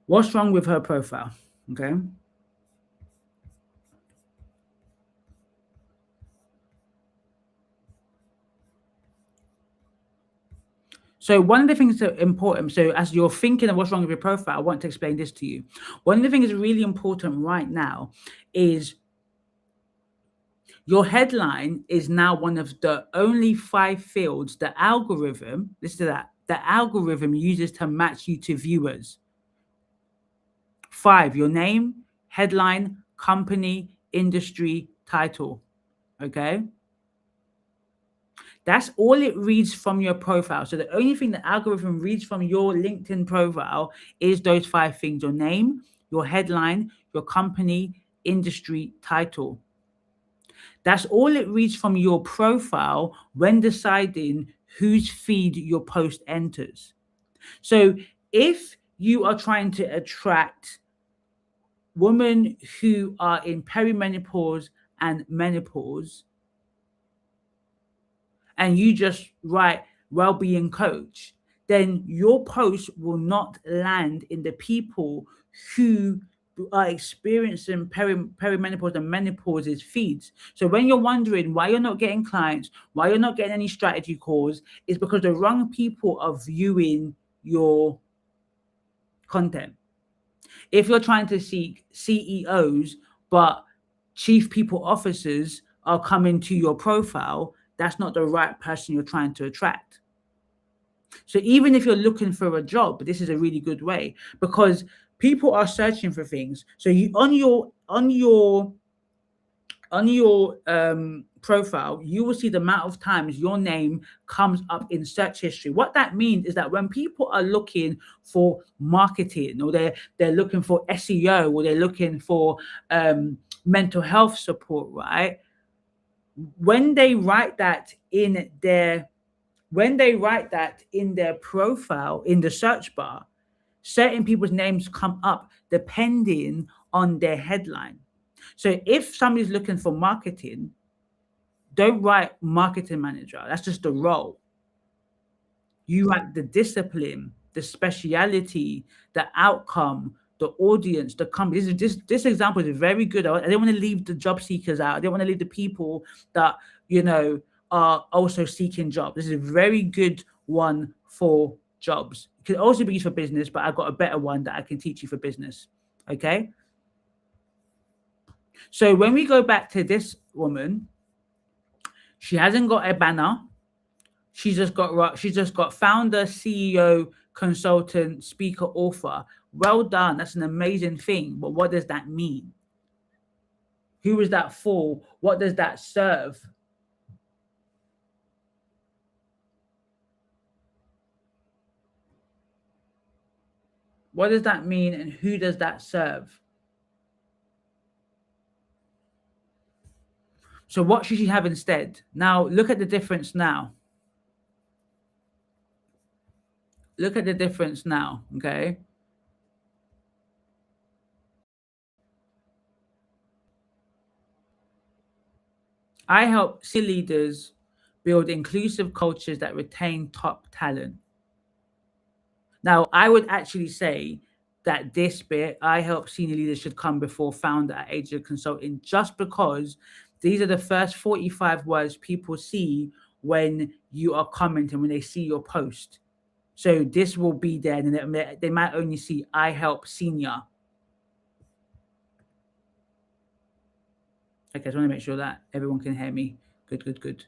What's wrong with her profile? Okay. So one of the things that are important, so as you're thinking of what's wrong with your profile, I want to explain this to you. One of the things that's really important right now is your headline is now one of the only 5 fields the algorithm, listen to that, the algorithm uses to match you to viewers. 5, your name, headline, company, industry, title. Okay. That's all it reads from your profile. So the only thing the algorithm reads from your LinkedIn profile is those 5 things: your name, your headline, your company, industry, title. That's all it reads from your profile when deciding whose feed your post enters. So if you are trying to attract women who are in perimenopause and menopause, and you just write well-being coach, then your post will not land in the people who are experiencing perimenopause and menopause's feeds. So when you're wondering why you're not getting clients, why you're not getting any strategy calls, is because the wrong people are viewing your content. If you're trying to seek CEOs, but chief people officers are coming to your profile, that's not the right person you're trying to attract. So even if you're looking for a job, this is a really good way, because people are searching for things. So you on your profile, you will see the amount of times your name comes up in search history. What that means is that when people are looking for marketing, or they're looking for SEO, or they're looking for mental health support, right? When they write that in their profile in the search bar, certain people's names come up depending on their headline. So if somebody's looking for marketing, don't write marketing manager. That's just the role. You write the discipline, the speciality, the outcome, the audience, the company. This example is very good. I don't want to leave the job seekers out. I don't want to leave the people that, are also seeking jobs. This is a very good one for jobs. It can also be used for business, but I've got a better one that I can teach you for business. Okay. So when we go back to this woman, she hasn't got a banner. She's just got founder, CEO, consultant, speaker, author. Well done. That's an amazing thing. But what does that mean? Who is that for? What does that serve? What does that mean, and who does that serve? So what should she have instead? Now, look at the difference now. Look at the difference now, okay? I help leaders build inclusive cultures that retain top talent. Now, I would actually say that this bit, I help senior leaders, should come before founder at agent consulting, just because these are the first 45 words people see when you are commenting, when they see your post. So this will be there, and they might only see I help senior. Okay, I just want to make sure that everyone can hear me. Good, good, good.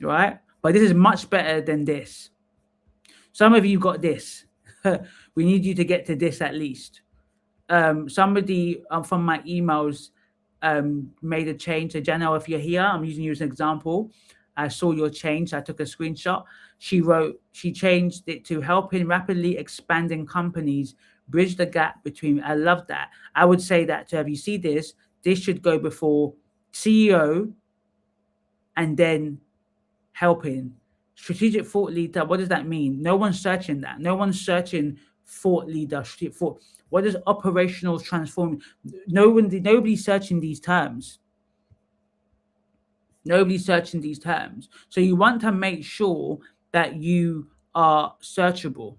All right? But this is much better than this. Some of you got this. We need you to get to this at least. Somebody from my emails made a change. So Janelle, if you're here, I'm using you as an example. I saw your change. I took a screenshot. She changed it to helping rapidly expanding companies bridge the gap between. I love that. I would say that to have you see this should go before CEO and then helping. Strategic thought leader, what does that mean? No one's searching that. No one's searching thought leader, strategic thought. What is operational transform? Nobody's searching these terms. Nobody's searching these terms. So you want to make sure that you are searchable.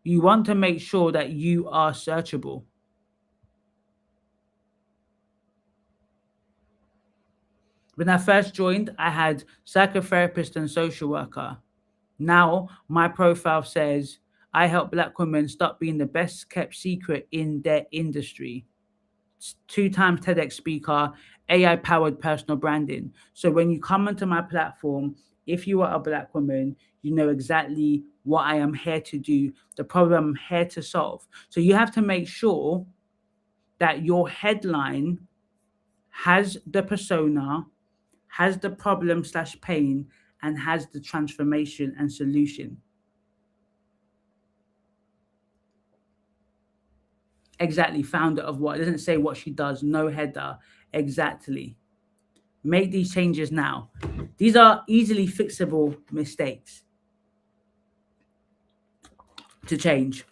You want to make sure that you are searchable. When I first joined, I had psychotherapist and social worker. Now my profile says I help Black women stop being the best kept secret in their industry. 2 times TEDx speaker, AI powered personal branding. So when you come onto my platform, if you are a Black woman, you know exactly what I am here to do, the problem I'm here to solve. So you have to make sure that your headline has the persona, has the problem slash pain, and has the transformation and solution. Exactly, founder of what? It doesn't say what she does, no header. Exactly. Make these changes now. These are easily fixable mistakes to change.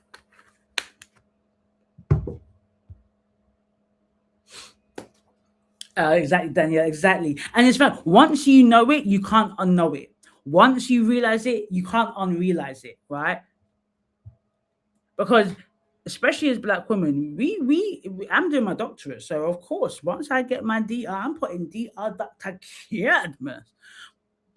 Exactly, Danielle, exactly. And it's fun. Once you know it, you can't unknow it. Once you realize it, you can't unrealize it, right? Because especially as Black women, I'm doing my doctorate, so of course, once I get my DR, I'm putting DR Dr. Cadmus,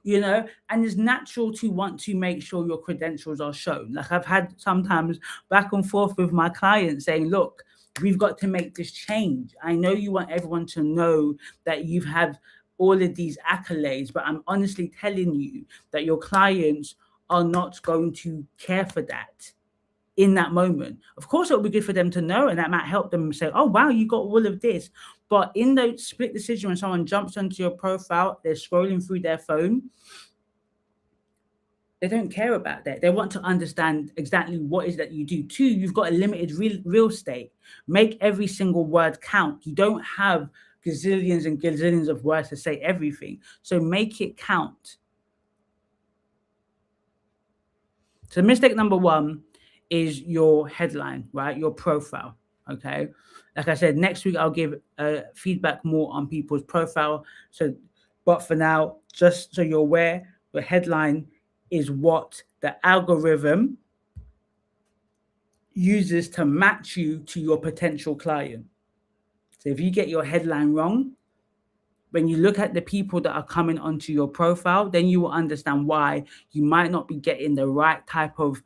and it's natural to want to make sure your credentials are shown. Like I've had sometimes back and forth with my clients saying, look, we've got to make this change. I know you want everyone to know that you've had all of these accolades, but I'm honestly telling you that your clients are not going to care for that in that moment. Of course, it would be good for them to know, and that might help them say, oh, wow, you got all of this. But in the split decision, when someone jumps onto your profile, they're scrolling through their phone, they don't care about that. They want to understand exactly what is that you do. Two, you've got a limited real estate. Make every single word count. You don't have gazillions and gazillions of words to say everything. So make it count. So mistake number one is your headline, right? Your profile, okay? Like I said, next week I'll give feedback more on people's profile. But for now, just so you're aware, the headline is what the algorithm uses to match you to your potential client. So if you get your headline wrong, when you look at the people that are coming onto your profile, then you will understand why you might not be getting the right type of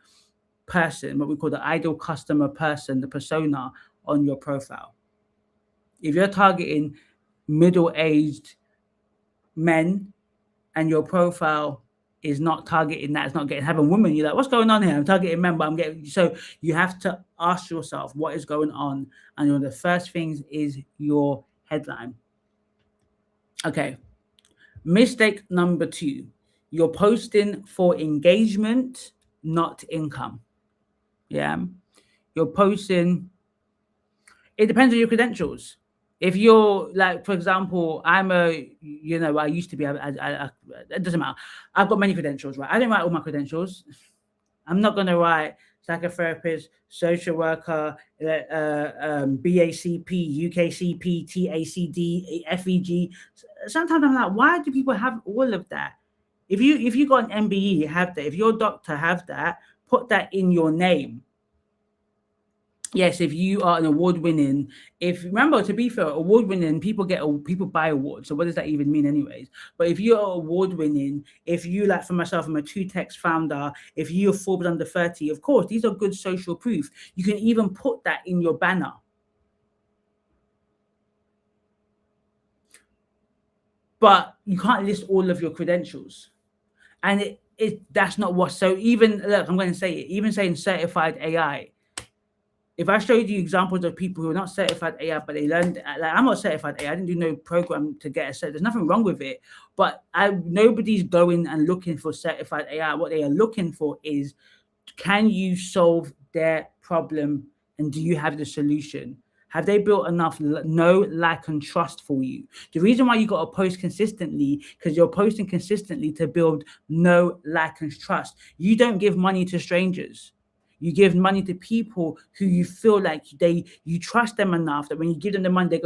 person, what we call the ideal customer person, the persona on your profile. If you're targeting middle-aged men and your profile is not targeting that, it's not getting having women, you're like, what's going on here? I'm targeting men, but I'm getting. So you have to ask yourself what is going on. And one of the first things is your headline. Okay. Mistake number two, you're posting for engagement, not income. Yeah. You're posting, it depends on your credentials. If you're like, for example, I used to be, it doesn't matter. I've got many credentials, right? I didn't write all my credentials. I'm not going to write psychotherapist, social worker, BACP, UKCP, TACD, FEG. Sometimes I'm like, why do people have all of that? If you got an MBE, you have that. If you're a doctor, have that. Put that in your name. Yes, if you are an award-winning, remember, to be fair, award-winning, people buy awards. So what does that even mean anyways? But if you're award-winning, if you, like for myself, I'm a 2Text founder, if you're Forbes under 30, of course, these are good social proof. You can even put that in your banner. But you can't list all of your credentials. And that's not what, so even, look, I'm going to say it, even saying certified AI, if I showed you examples of people who are not certified AI, but they learned, like I'm not certified AI, I didn't do no program to get a cert. There's nothing wrong with it, but nobody's going and looking for certified AI. What they are looking for is, can you solve their problem, and do you have the solution? Have they built enough know, like, and trust for you? The reason why you got to post consistently, because you're posting consistently to build know, like, and trust. You don't give money to strangers. You give money to people who you feel like you trust them enough that when you give them the money, they're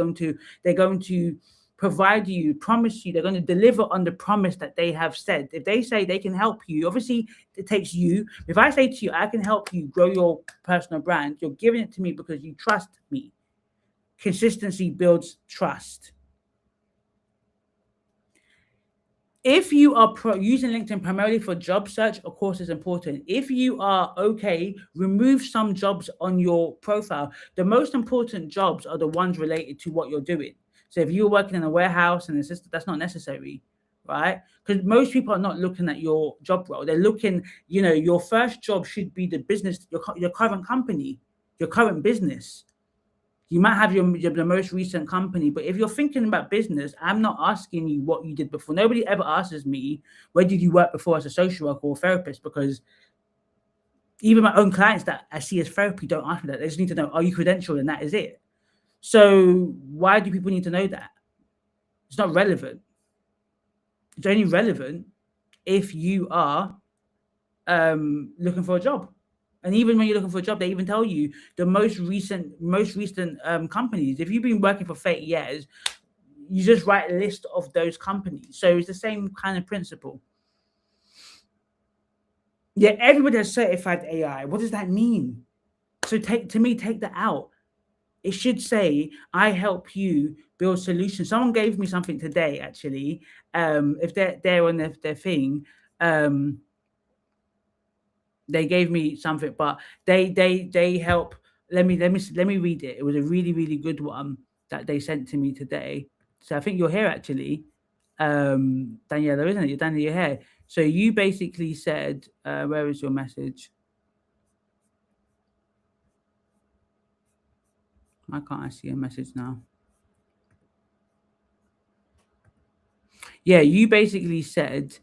going to provide you, promise you, they're going to deliver on the promise that they have said. If they say they can help you, obviously it takes you. If I say to you, I can help you grow your personal brand, you're giving it to me because you trust me. Consistency builds trust. If you are using LinkedIn primarily for job search, of course, it's important. If you are okay, remove some jobs on your profile. The most important jobs are the ones related to what you're doing. So if you're working in a warehouse and assistant, that's not necessary, right? Because most people are not looking at your job role. They're looking, your first job should be the business, your current company, your current business. You might have the most recent company, but if you're thinking about business, I'm not asking you what you did before. Nobody ever asks me, where did you work before as a social worker or therapist? Because even my own clients that I see as therapy don't ask me that. They just need to know, are you credentialed? And that is it. So why do people need to know that? It's not relevant. It's only relevant if you are looking for a job. And even when you're looking for a job, they even tell you the most recent companies. If you've been working for 30 years, you just write a list of those companies. So it's the same kind of principle. Yeah, everybody has certified AI. What does that mean? So take that out. It should say, I help you build solutions. Someone gave me something today, actually. If they're on their thing, they gave me something, but they help. Let me read it. It was a really, really good one that they sent to me today. So I think you're here actually, Daniela, isn't it? You're Daniela, you're here. So you basically said, where is your message? Why can't I see a message now? Yeah, you basically said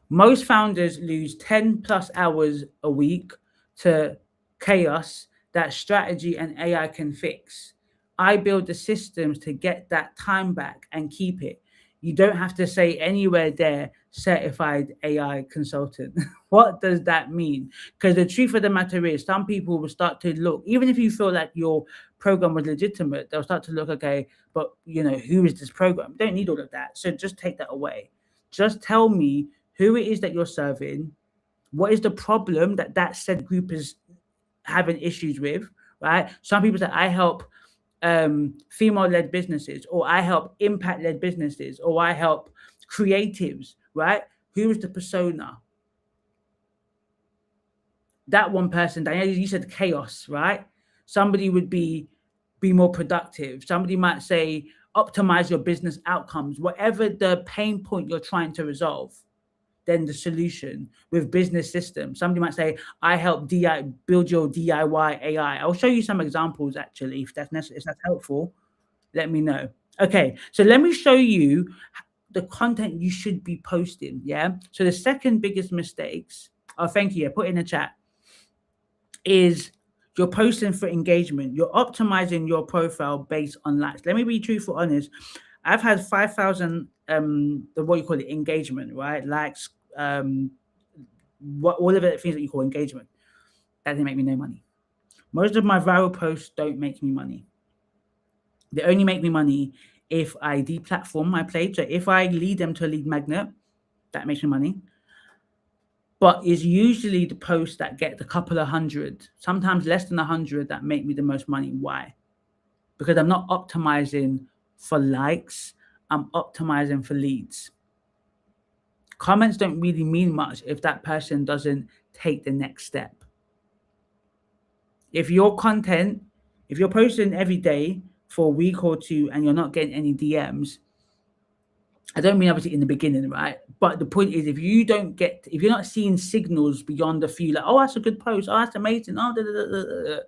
most founders lose 10 plus hours a week to chaos that strategy and AI can fix. I build the systems to get that time back and keep it. You don't have to say anywhere there, certified AI consultant. What does that mean? Because the truth of the matter is, some people will start to look, even if you feel like your program was legitimate, they'll start to look, okay, but who is this program? You don't need all of that. So just take that away. Just tell me who it is that you're serving, what is the problem that said group is having issues with, right? Some people say, I help female-led businesses, or I help impact-led businesses, or I help creatives, right? Who is the persona? That one person, Danielle, you said chaos, right? Somebody would be more productive. Somebody might say, optimize your business outcomes, whatever the pain point you're trying to resolve. Then the solution with business systems. Somebody might say, I help build your DIY AI. I'll show you some examples actually, if that's helpful. Let me know. Okay, so let me show you the content you should be posting. Yeah. So the second biggest mistakes, oh, thank you. I put in the chat, is you're posting for engagement. You're optimizing your profile based on likes. Let me be truthful, honest. I've had 5,000 what you call it, engagement, right? Likes, what all of the things that you call engagement. That didn't make me no money. Most of my viral posts don't make me money. They only make me money if I deplatform my page. So if I lead them to a lead magnet, that makes me money. But it's usually the posts that get a couple of hundred, sometimes less than 100, that make me the most money. Why? Because I'm not optimizing for likes, I'm optimizing for leads. Comments don't really mean much if that person doesn't take the next step. If your content, if you're posting every day for a week or two and you're not getting any DMs, I don't mean obviously in the beginning, right? But the point is, if you're not seeing signals beyond a few, like, oh, that's a good post, oh, that's amazing, oh,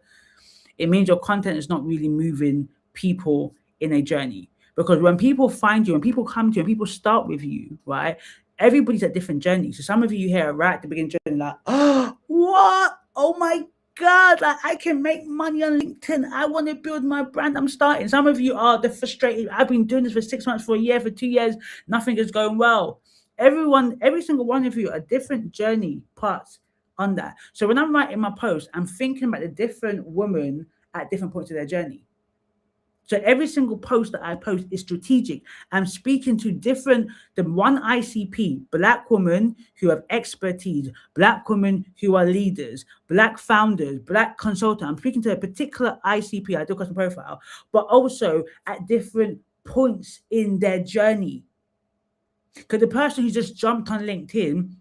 it means your content is not really moving people in a journey. Because when people find you, when people come to you, when people start with you, right? Everybody's at different journeys. So some of you here are right at the beginning journey, like, oh, what? Oh my God, like, I can make money on LinkedIn. I want to build my brand. I'm starting. Some of you are the frustrated. I've been doing this for 6 months, for a year, for 2 years. Nothing is going well. Every single one of you are different journey parts on that. So when I'm writing my post, I'm thinking about the different women at different points of their journey. So every single post that I post is strategic. I'm speaking to the one ICP, Black women who have expertise, Black women who are leaders, Black founders, Black consultants. I'm speaking to a particular ICP, I do custom profile, but also at different points in their journey. Because the person who just jumped on LinkedIn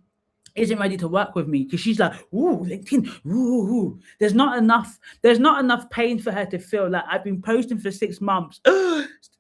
isn't ready to work with me because she's like, ooh, LinkedIn, ooh. There's not enough pain for her to feel like I've been posting for 6 months.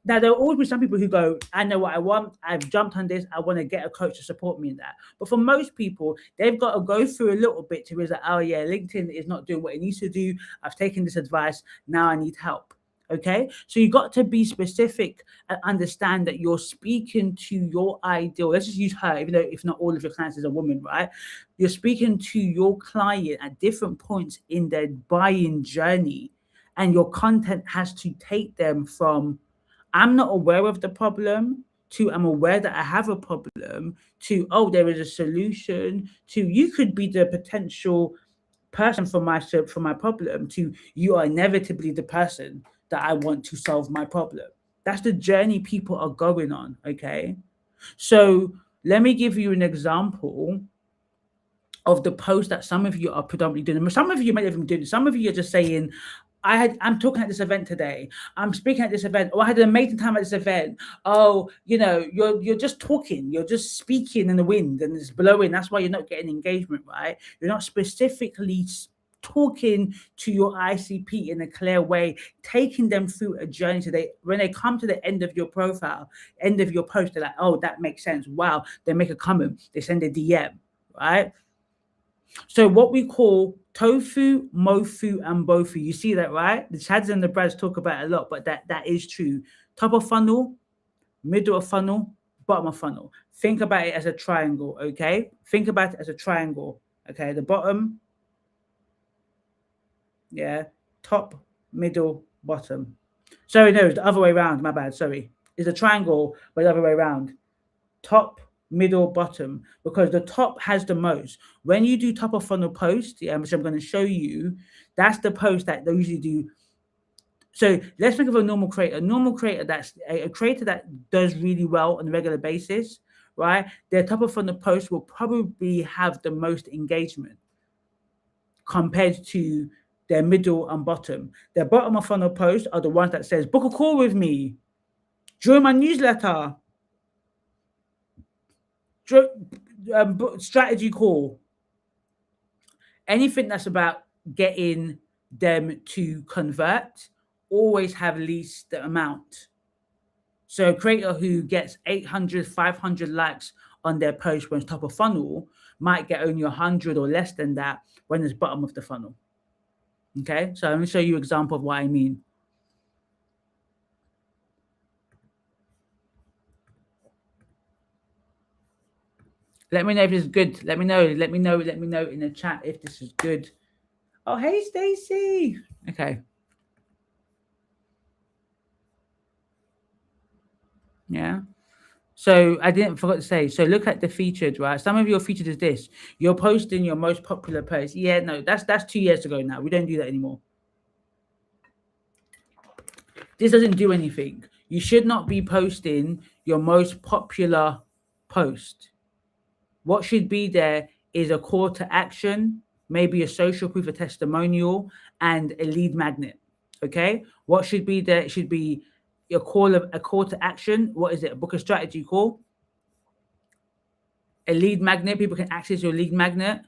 Now, there'll always be some people who go, I know what I want. I've jumped on this. I want to get a coach to support me in that. But for most people, they've got to go through a little bit to realize, oh yeah, LinkedIn is not doing what it needs to do. I've taken this advice. Now I need help. Okay, so you got to be specific and understand that you're speaking to your ideal. Let's just use her, even though if not all of your clients is a woman, right? You're speaking to your client at different points in their buying journey, and your content has to take them from I'm not aware of the problem to I'm aware that I have a problem to oh there is a solution to you could be the potential person for my problem to you are inevitably the person that I want to solve my problem. That's the journey people are going on. Okay. So let me give you an example of the post that some of you are predominantly doing. Some of you might even do it. Some of you are just saying, I'm talking at this event today. I'm speaking at this event. Oh, I had an amazing time at this event. Oh, you're just talking. You're just speaking in the wind and it's blowing. That's why you're not getting engagement, right? You're not specifically talking to your ICP in a clear way, taking them through a journey so when they come to the end of your profile, end of your post, they're like, oh, that makes sense. Wow. They make a comment. They send a DM, right? So what we call tofu, mofu, and bofu. You see that, right? The Chads and the Brads talk about it a lot, but that is true. Top of funnel, middle of funnel, bottom of funnel. Think about it as a triangle, okay? Think about it as a triangle, okay? The bottom, yeah, top, middle, bottom. Sorry, no, it's the other way around. My bad, sorry. It's a triangle, but the other way around. Top, middle, bottom, because the top has the most. When you do top of funnel post, yeah, which I'm going to show you, that's the post that they usually do. So let's think of a normal creator. A normal creator that's a creator that does really well on a regular basis, right? Their top of funnel post will probably have the most engagement compared to their middle and bottom. Their bottom of funnel posts are the ones that says, book a call with me, join my newsletter, strategy call, anything that's about getting them to convert, always have least the amount. So a creator who gets 800, 500 likes on their post when it's top of funnel might get only 100 or less than that when it's bottom of the funnel. Okay, so let me show you an example of what I mean. Let me know if this is good. Let me know in the chat if this is good. Oh, hey, Stacy. Okay. Yeah. So I didn't forget to say, so look at the featured, right? Some of your featured is this. You're posting your most popular post. Yeah, no, that's 2 years ago now. We don't do that anymore. This doesn't do anything. You should not be posting your most popular post. What should be there is a call to action, maybe a social proof, a testimonial, and a lead magnet. Okay. What should be there? It should be a call to action. What is it? Book a strategy call. A lead magnet. People can access your lead magnet.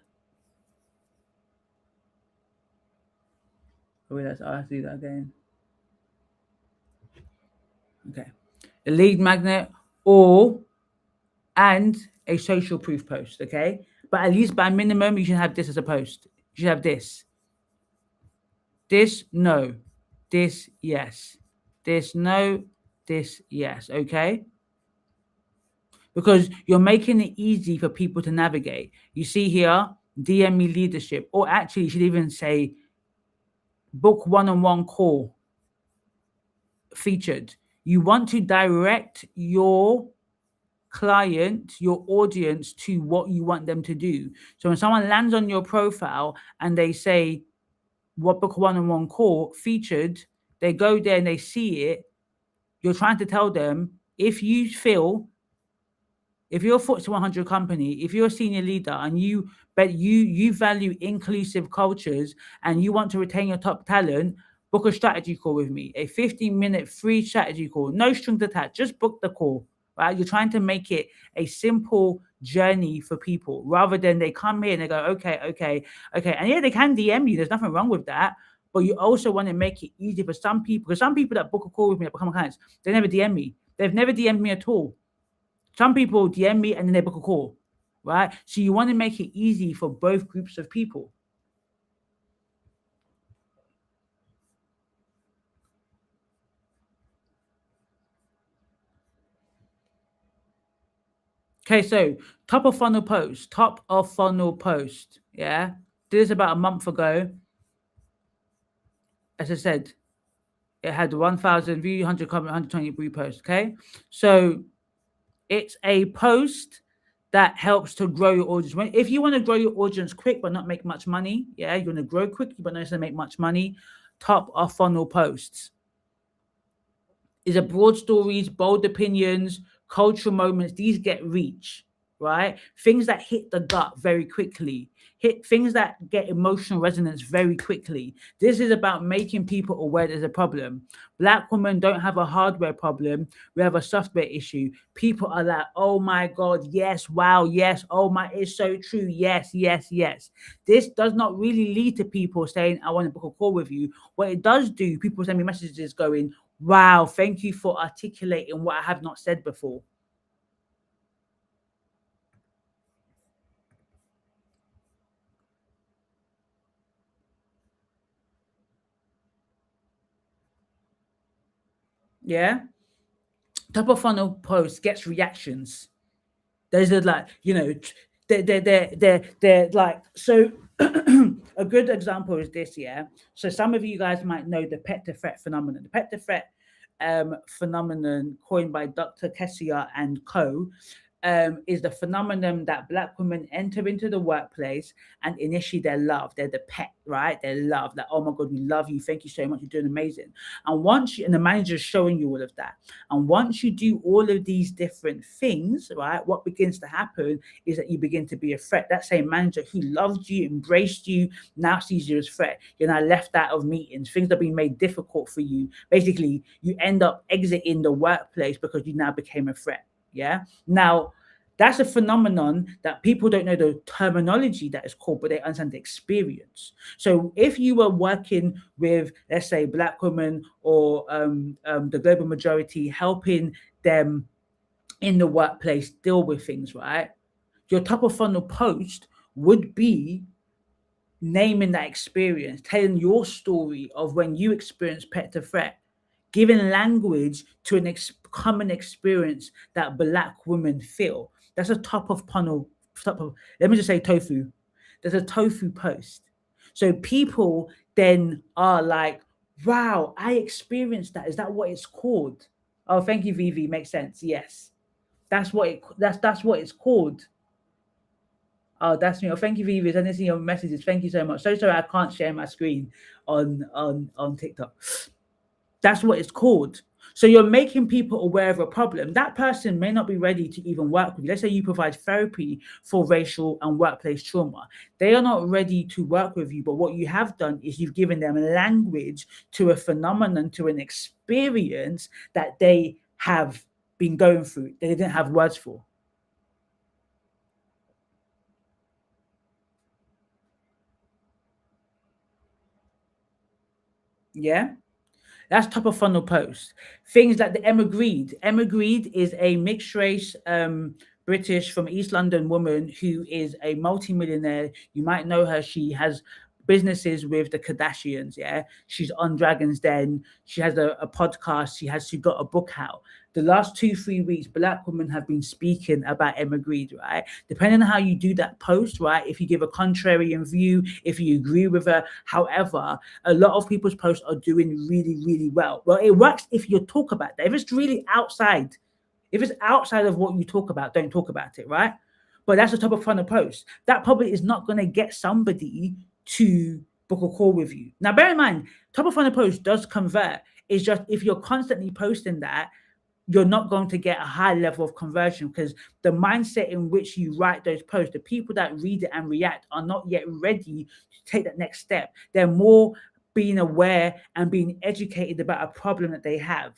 Oh, wait, I have to do that again. Okay. A lead magnet and a social proof post. Okay. But at least by minimum, you should have this as a post. You should have this. This, no. This, yes. This, no. This, yes. Okay. Because you're making it easy for people to navigate. You see here, DM me leadership, or actually, you should even say book one-on-one call featured. You want to direct your client, your audience to what you want them to do. So when someone lands on your profile and they say, what book one-on-one call featured, they go there and they see it. You're trying to tell them if you feel, if you're a FTSE 100 company, if you're a senior leader and you value inclusive cultures and you want to retain your top talent, book a strategy call with me, a 15-minute free strategy call, no strings attached, just book the call, right? You're trying to make it a simple journey for people rather than they come here and they go, okay. And yeah, they can DM you. There's nothing wrong with that. But you also want to make it easy for some people, because some people that book a call with me that become clients, they never DM me. They've never DM'd me at all. Some people DM me and then they book a call, right? So you want to make it easy for both groups of people. Okay, so top of funnel post, yeah. Did this about a month ago. As I said, it had 1,000 views, 100 comments, 120 reposts. Okay, so it's a post that helps to grow your audience. If you want to grow your audience quick but not make much money, yeah, you want to grow quickly but not necessarily make much money, top of funnel posts is a broad stories, bold opinions, cultural moments. These get reach, right? Things that hit the gut very quickly, hit things that get emotional resonance very quickly. This is about making people aware there's a problem. Black women don't have a hardware problem. We have a software issue. People are like, oh my God, yes, wow, yes, oh my, it's so true. Yes, yes, yes. This does not really lead to people saying, I want to book a call with you. What it does do, people send me messages going, wow, thank you for articulating what I have not said before. Yeah. Top of funnel post gets reactions. There's a like, they're like, so a good example is this, yeah. So some of you guys might know the pet to threat phenomenon. The pet to threat phenomenon coined by Dr. Kessia and co. Is the phenomenon that Black women enter into the workplace and initially they're loved, they're the pet, right? They're loved, like, oh my God, we love you, thank you so much, you're doing amazing. And and the manager's showing you all of that. And once you do all of these different things, right, what begins to happen is that you begin to be a threat. That same manager who loved you, embraced you, now sees you as a threat. You're now left out of meetings, things that are being made difficult for you. Basically, you end up exiting the workplace because you now became a threat. Yeah. Now, that's a phenomenon that people don't know the terminology that is called, but they understand the experience. So if you were working with, let's say, Black women or the global majority, helping them in the workplace deal with things, right? Your top of funnel post would be naming that experience, telling your story of when you experienced pet to threat, giving language to an common experience that Black women feel. That's a top of funnel. Let me just say tofu. There's a tofu post. So people then are like, wow, I experienced that. Is that what it's called? Oh, thank you, Vivi. Makes sense. Yes. That's what it's called. Oh, that's me. Oh, thank you, Vivi. I didn't see your messages. Thank you so much. So sorry I can't share my screen on TikTok. That's what it's called. So you're making people aware of a problem. That person may not be ready to even work with you. Let's say you provide therapy for racial and workplace trauma. They are not ready to work with you, but what you have done is you've given them language to a phenomenon, to an experience that they have been going through, they didn't have words for. Yeah. That's top of funnel post. Things like the Emma Greed. Emma Greed is a mixed race British from East London woman who is a multi-millionaire. You might know her. She has businesses with the Kardashians. Yeah, she's on Dragon's Den. She has a podcast. She got a book out. The last 2-3 weeks, Black women have been speaking about Emma Greed, right? Depending on how you do that post, right? If you give a contrarian view, if you agree with her, however, a lot of people's posts are doing really, really well. Well, it works if you talk about that. If it's really outside, if it's outside of what you talk about, don't talk about it, right? But that's the top of funnel post. That probably is not going to get somebody to book a call with you. Now, bear in mind, top of funnel post does convert. It's just if you're constantly posting that, you're not going to get a high level of conversion because the mindset in which you write those posts, the people that read it and react are not yet ready to take that next step. They're more being aware and being educated about a problem that they have.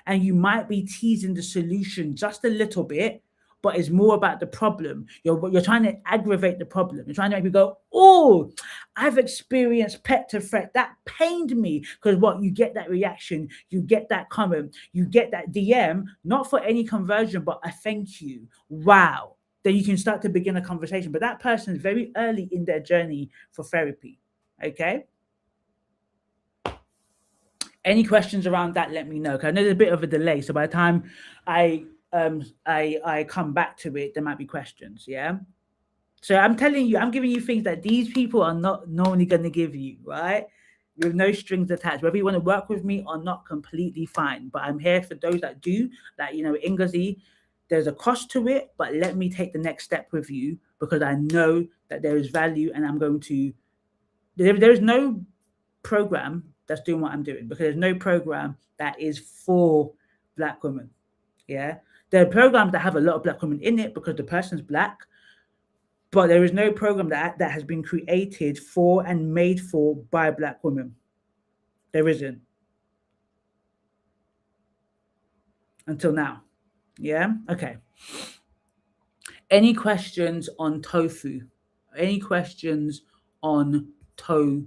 And you might be teasing the solution just a little bit, but it's more about the problem. You're trying to aggravate the problem. You're trying to make people go, oh, I've experienced pet to threat. That pained me. Because what? You get that reaction, you get that comment, you get that DM, not for any conversion, but a thank you. Wow. Then you can start to begin a conversation. But that person is very early in their journey for therapy. Okay. Any questions around that, let me know. Because I know there's a bit of a delay. So by the time I I come back to it, there might be questions. Yeah. So I'm telling you, I'm giving you things that these people are not normally going to give you, right? With no strings attached. Whether you want to work with me or not, completely fine. But I'm here for those that do. That, Ingazi, there's a cost to it, but let me take the next step with you because I know that there is value, and I'm going to. There is no program that's doing what I'm doing, because there's no program that is for Black women. Yeah, there are programs that have a lot of Black women in it because the person's Black, but there is no program that has been created for and made for by Black women. There isn't, until now. Yeah. Okay. Any questions on tofu? Any questions on toe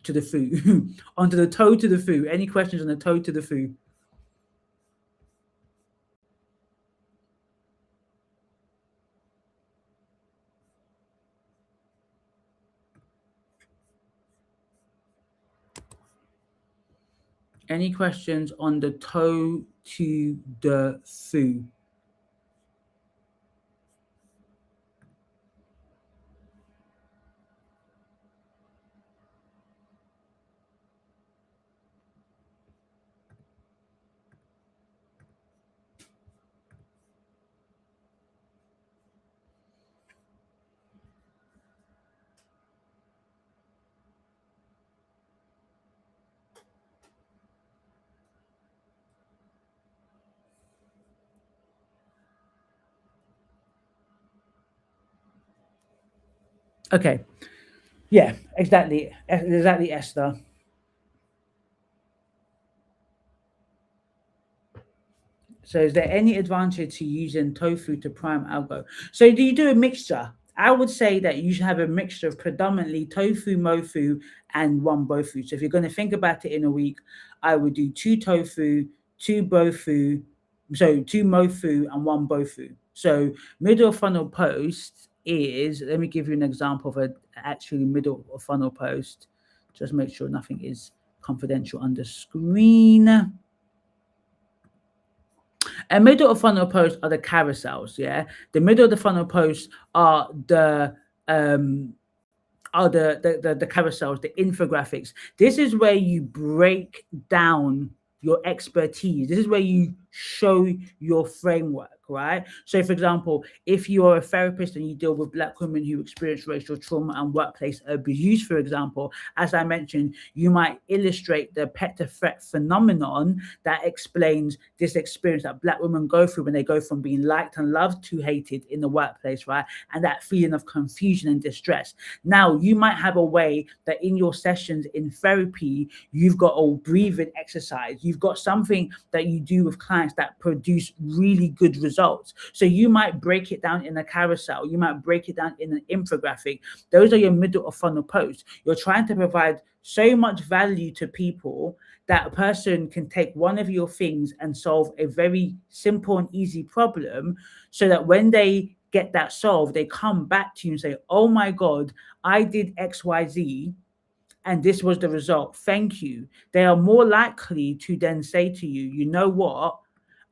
to the foo? Onto the toe to the foo. Any questions on the toe to the foo? Any questions on the toe to the foo? Okay. Yeah, exactly. Exactly, Esther. So is there any advantage to using tofu to prime algo? So do you do a mixture? I would say that you should have a mixture of predominantly tofu, mofu, and one bofu. So if you're going to think about it in a week, I would do two tofu, two bofu, so two mofu and one bofu. So middle of funnel post is, let me give you an example of a actually middle of funnel post. Just make sure nothing is confidential on the screen. And middle of funnel posts are the carousels. Yeah, the middle of the funnel posts um are the carousels, the infographics. This is where you break down your expertise. This is where you show your framework, right? So, for example, if you are a therapist and you deal with Black women who experience racial trauma and workplace abuse, for example, as I mentioned, you might illustrate the pet to threat phenomenon that explains this experience that Black women go through when they go from being liked and loved to hated in the workplace, right? And that feeling of confusion and distress. Now, you might have a way that in your sessions in therapy, you've got a breathing exercise. You've got something that you do with clients that produce really good results. So you might break it down in a carousel. You might break it down in an infographic. Those are your middle of funnel posts. You're trying to provide so much value to people that a person can take one of your things and solve a very simple and easy problem, so that when they get that solved, they come back to you and say, oh my God, I did XYZ and this was the result. Thank you. They are more likely to then say to you, you know what?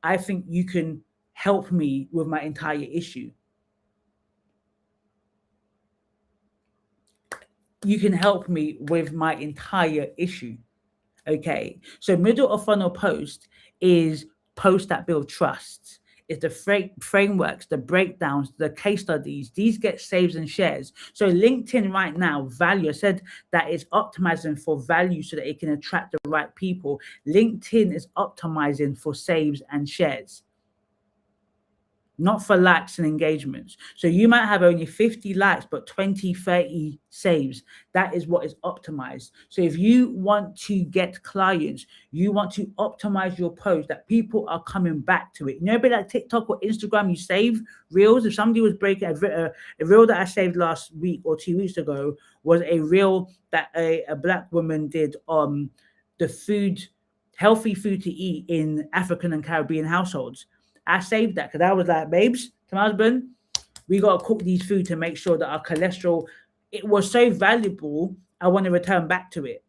I think you can help me with my entire issue. You can help me with my entire issue. Okay. So middle of funnel post is posts that build trust. It's the frameworks, the breakdowns, the case studies. These get saves and shares. So LinkedIn right now, value, I said that it's optimizing for value so that it can attract the right people. LinkedIn is optimizing for saves and shares, not for likes and engagements. So you might have only 50 likes, but 20, 30 saves. That is what is optimized. So if you want to get clients, you want to optimize your post that people are coming back to it. You know, a bit like TikTok or Instagram, you save reels. If somebody was breaking a reel that I saved last week or 2 weeks ago was a reel that a Black woman did on the healthy food to eat in African and Caribbean households. I saved that because I was like, babes, to my husband, we got to cook these food to make sure that our cholesterol, it was so valuable, I want to return back to it.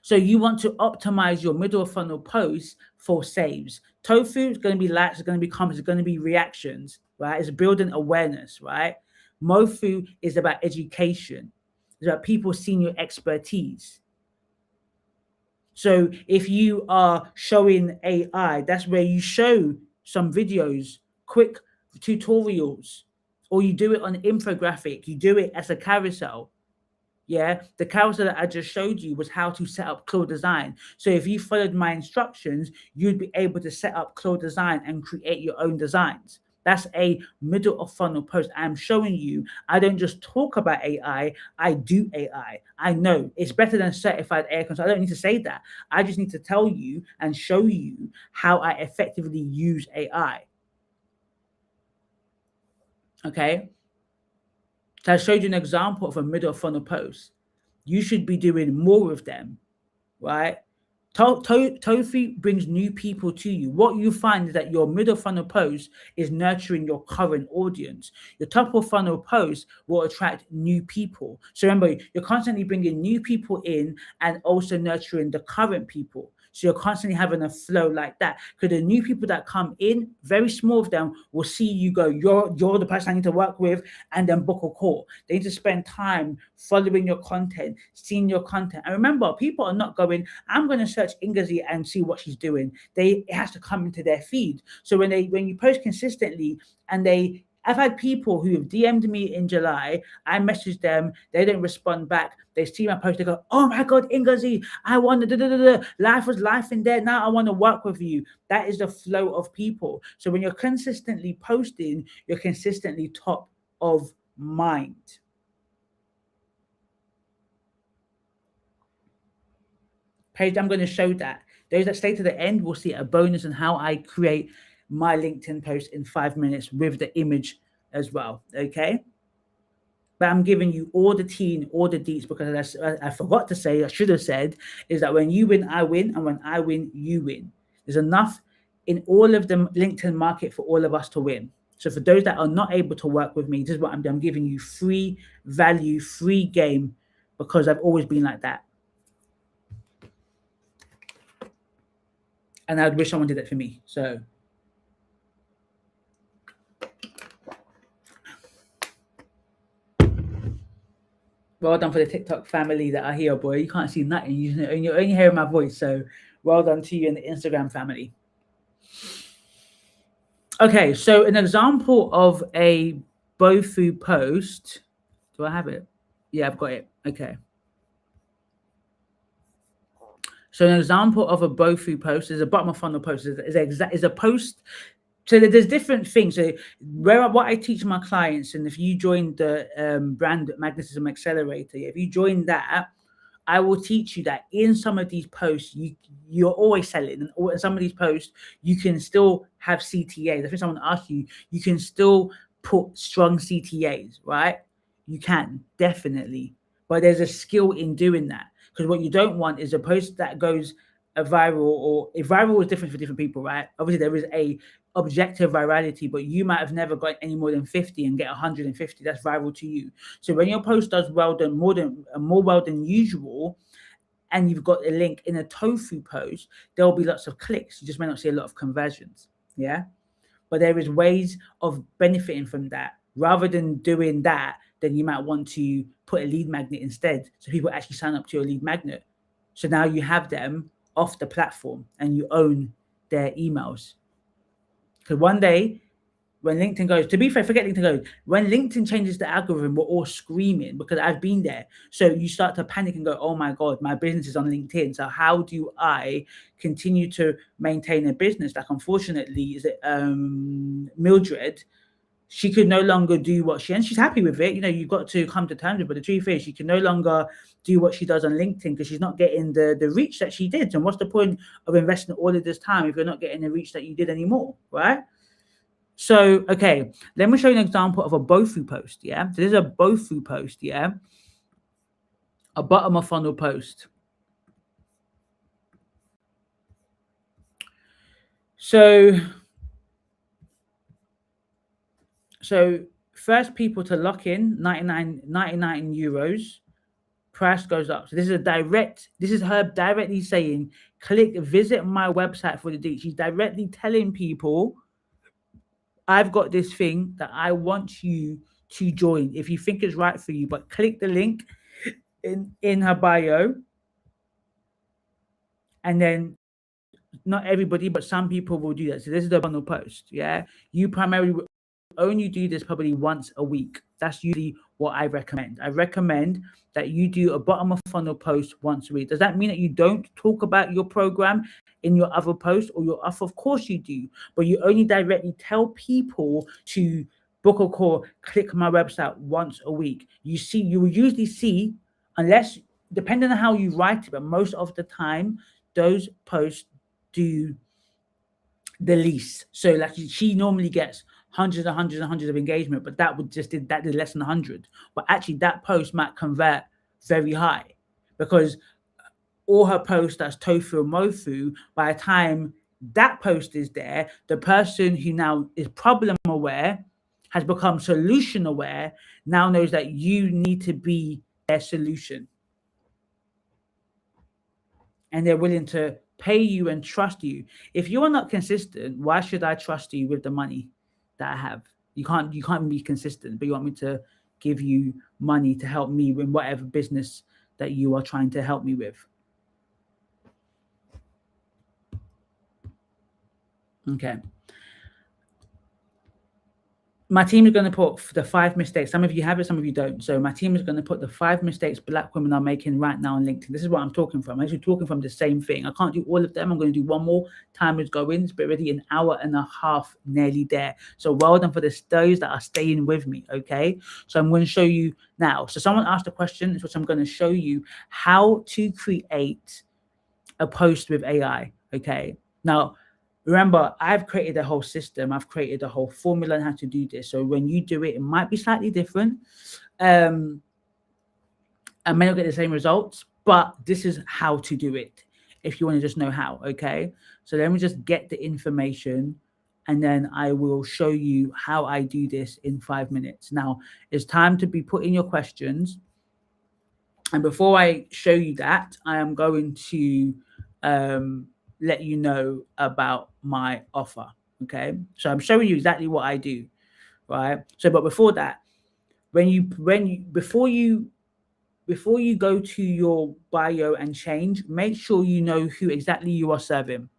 So you want to optimize your middle of funnel posts for saves. Tofu is going to be likes, it's going to be comments, it's going to be reactions, right? It's building awareness, right? Mofu is about education. It's about people seeing your expertise. So if you are showing AI, that's where you show some videos, quick tutorials, or you do it on an infographic, you do it as a carousel. Yeah, the carousel that I just showed you was how to set up Claude Design. So if you followed my instructions, you'd be able to set up Claude Design and create your own designs. That's a middle of funnel post. I'm showing you, I don't just talk about AI, I do AI. I know it's better than certified AI consult. I don't need to say that. I just need to tell you and show you how I effectively use AI. Okay. So I showed you an example of a middle of funnel post. You should be doing more of them, right? Tofu brings new people to you. What you find is that your middle funnel post is nurturing your current audience. Your top of funnel post will attract new people. So remember, you're constantly bringing new people in and also nurturing the current people. So you're constantly having a flow like that. Because the new people that come in, very small of them will see you go, you're the person I need to work with, and then book a call. They need to spend time following your content, seeing your content. And remember, people are not going, I'm going to search Ingazi and see what she's doing. It has to come into their feed. So when you post consistently and I've had people who have DM'd me in July. I message them. They don't respond back. They see my post. They go, "Oh my God, Ingazi, I want to, life was life in there. Now I want to work with you." That is the flow of people. So when you're consistently posting, you're consistently top of mind. Page, I'm going to show that. Those that stay to the end will see a bonus on how I create my LinkedIn post in 5 minutes with the image as well. Okay. But I'm giving you all the tea and all the deets because I forgot to say, I should have said, is that when you win, I win. And when I win, you win. There's enough in all of the LinkedIn market for all of us to win. So for those that are not able to work with me, this is what I'm doing. I'm giving you free value, free game, because I've always been like that. And I wish someone did that for me. So well done for the TikTok family that are here, boy. You can't see nothing. You're only hearing my voice. So well done to you and the Instagram family. Okay, so an example of a Bofu post. Do I have it? Yeah, I've got it. Okay. So an example of a Bofu post is a bottom of funnel post. Is a post. So there's different things. So what I teach my clients, and if you join the brand Magnetism Accelerator, if you join that, I will teach you that in some of these posts, you're always selling, and in some of these posts, you can still have CTAs. I think someone asked you, you can still put strong CTAs, right? You can, definitely. But there's a skill in doing that. Because what you don't want is a post that goes viral, or if viral is different for different people, right? Obviously, there is a objective virality, but you might have never got any more than 50 and get 150. That's viral to you. So when your post does well done, more well than usual, and you've got a link in a tofu post, there will be lots of clicks. You just may not see a lot of conversions. Yeah. But there is ways of benefiting from that. Rather than doing that, then you might want to put a lead magnet instead. So people actually sign up to your lead magnet. So now you have them off the platform and you own their emails. Because one day, when LinkedIn goes, to be fair, forget LinkedIn goes, when LinkedIn changes the algorithm, we're all screaming because I've been there. So you start to panic and go, oh my God, my business is on LinkedIn. So how do I continue to maintain a business? Like, unfortunately, is it Mildred? She could no longer do what and she's happy with it. You know, you've got to come to terms with it. But the truth is, she can no longer do what she does on LinkedIn because she's not getting the reach that she did. And what's the point of investing all of this time if you're not getting the reach that you did anymore, right? So, okay, let me show you an example of a Bofu post, yeah? So this is a Bofu post, yeah? A bottom of funnel post. So first people to lock in, 99 euros price goes up. So this is her directly saying, visit my website for the deets. She's directly telling people, I've got this thing that I want you to join if you think it's right for you, but click the link in her bio. And then not everybody, but some people will do that. So this is the bundle post. Yeah. You primarily only do this probably once a week. That's usually what I recommend. I recommend that you do a bottom of funnel post once a week. Does that mean that you don't talk about your program in your other post or your offer? Of course you do, but you only directly tell people to book a call, click my website once a week. You will usually see, unless, depending on how you write it, but most of the time, those posts do the least. So like she normally gets hundreds and hundreds and hundreds of engagement, but that did less than 100. But actually that post might convert very high because all her posts that's tofu and mofu, by the time that post is there, the person who now is problem aware has become solution aware, now knows that you need to be their solution. And they're willing to pay you and trust you. If you are not consistent, why should I trust you with the money that I have? You can't be consistent, but you want me to give you money to help me in whatever business that you are trying to help me with. Okay. My team is going to put the 5 mistakes. Some of you have it, some of you don't. So my team is going to put the 5 mistakes Black women are making right now on LinkedIn. This is what I'm talking from. I'm actually talking from the same thing. I can't do all of them. I'm going to do one more. Time is going. It's already an hour and a half, nearly there. So well done for those that are staying with me, okay? So I'm going to show you now. So someone asked a question, which I'm going to show you how to create a post with AI, okay? Now, remember, I've created a whole system. I've created a whole formula on how to do this. So when you do it, it might be slightly different. I may not get the same results, but this is how to do it if you want to just know how, okay? So let me just get the information and then I will show you how I do this in 5 minutes. Now, it's time to be putting your questions. And before I show you that, I am going to let you know about my offer. Okay, so I'm showing you exactly what I do, right? So, but before that, before you go to your bio and change, make sure you know who exactly you are serving.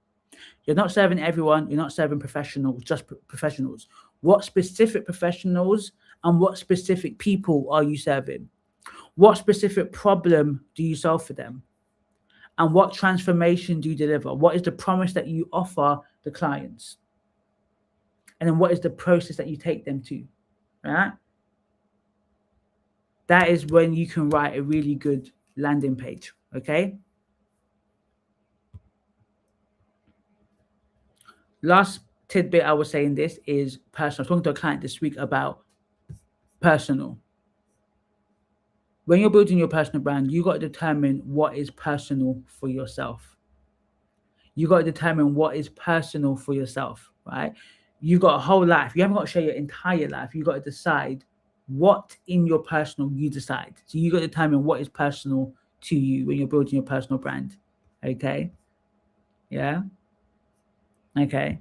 You're not serving everyone. You're not serving professionals, just professionals. What specific professionals and what specific people are you serving? What specific problem do you solve for them? And what transformation do you deliver? What is the promise that you offer the clients? And then what is the process that you take them to, right? That is when you can write a really good landing page, okay? Last tidbit I was saying this is personal. I was talking to a client this week about personal. When you're building your personal brand, you got to determine what is personal for yourself. You got to determine what is personal for yourself, right? You've got a whole life. You haven't got to share your entire life. You got to decide what in your personal you decide. So you got to determine what is personal to you when you're building your personal brand. Okay. Yeah. Okay.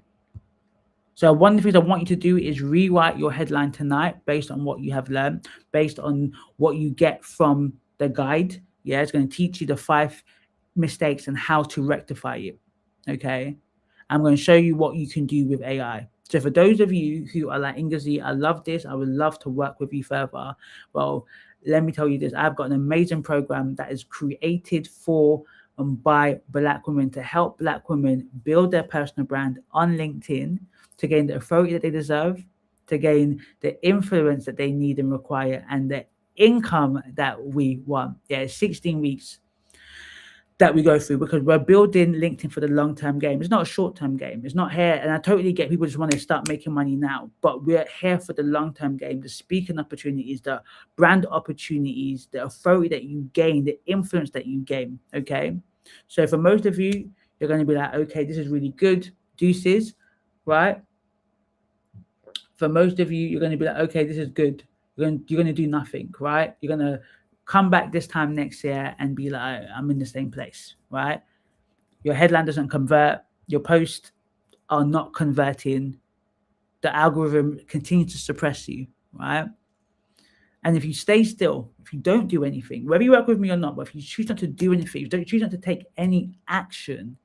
So one of the things I want you to do is rewrite your headline tonight based on what you have learned, based on what you get from the guide. Yeah, it's going to teach you the 5 mistakes and how to rectify it. Okay. I'm going to show you what you can do with AI. So for those of you who are like, Ingazi, I love this. I would love to work with you further. Well, let me tell you this. I've got an amazing program that is created for and by Black women to help Black women build their personal brand on LinkedIn, to gain the authority that they deserve, to gain the influence that they need and require, and the income that we want. Yeah, 16 weeks that we go through, because we're building LinkedIn for the long-term game. It's not a short-term game. It's not here. And I totally get people just want to start making money now, but we're here for the long-term game, the speaking opportunities, the brand opportunities, the authority that you gain, the influence that you gain. Okay. So for most of you, you're going to be like, okay, this is really good. Deuces, right? For most of you, you're going to be like, okay, this is good. You're going to do nothing, right? You're going to come back this time next year and be like, I'm in the same place, right? Your headline doesn't convert, your posts are not converting, the algorithm continues to suppress you, right? And if you stay still, if you don't do anything, whether you work with me or not, but if you choose not to do anything, if you don't choose not to take any action,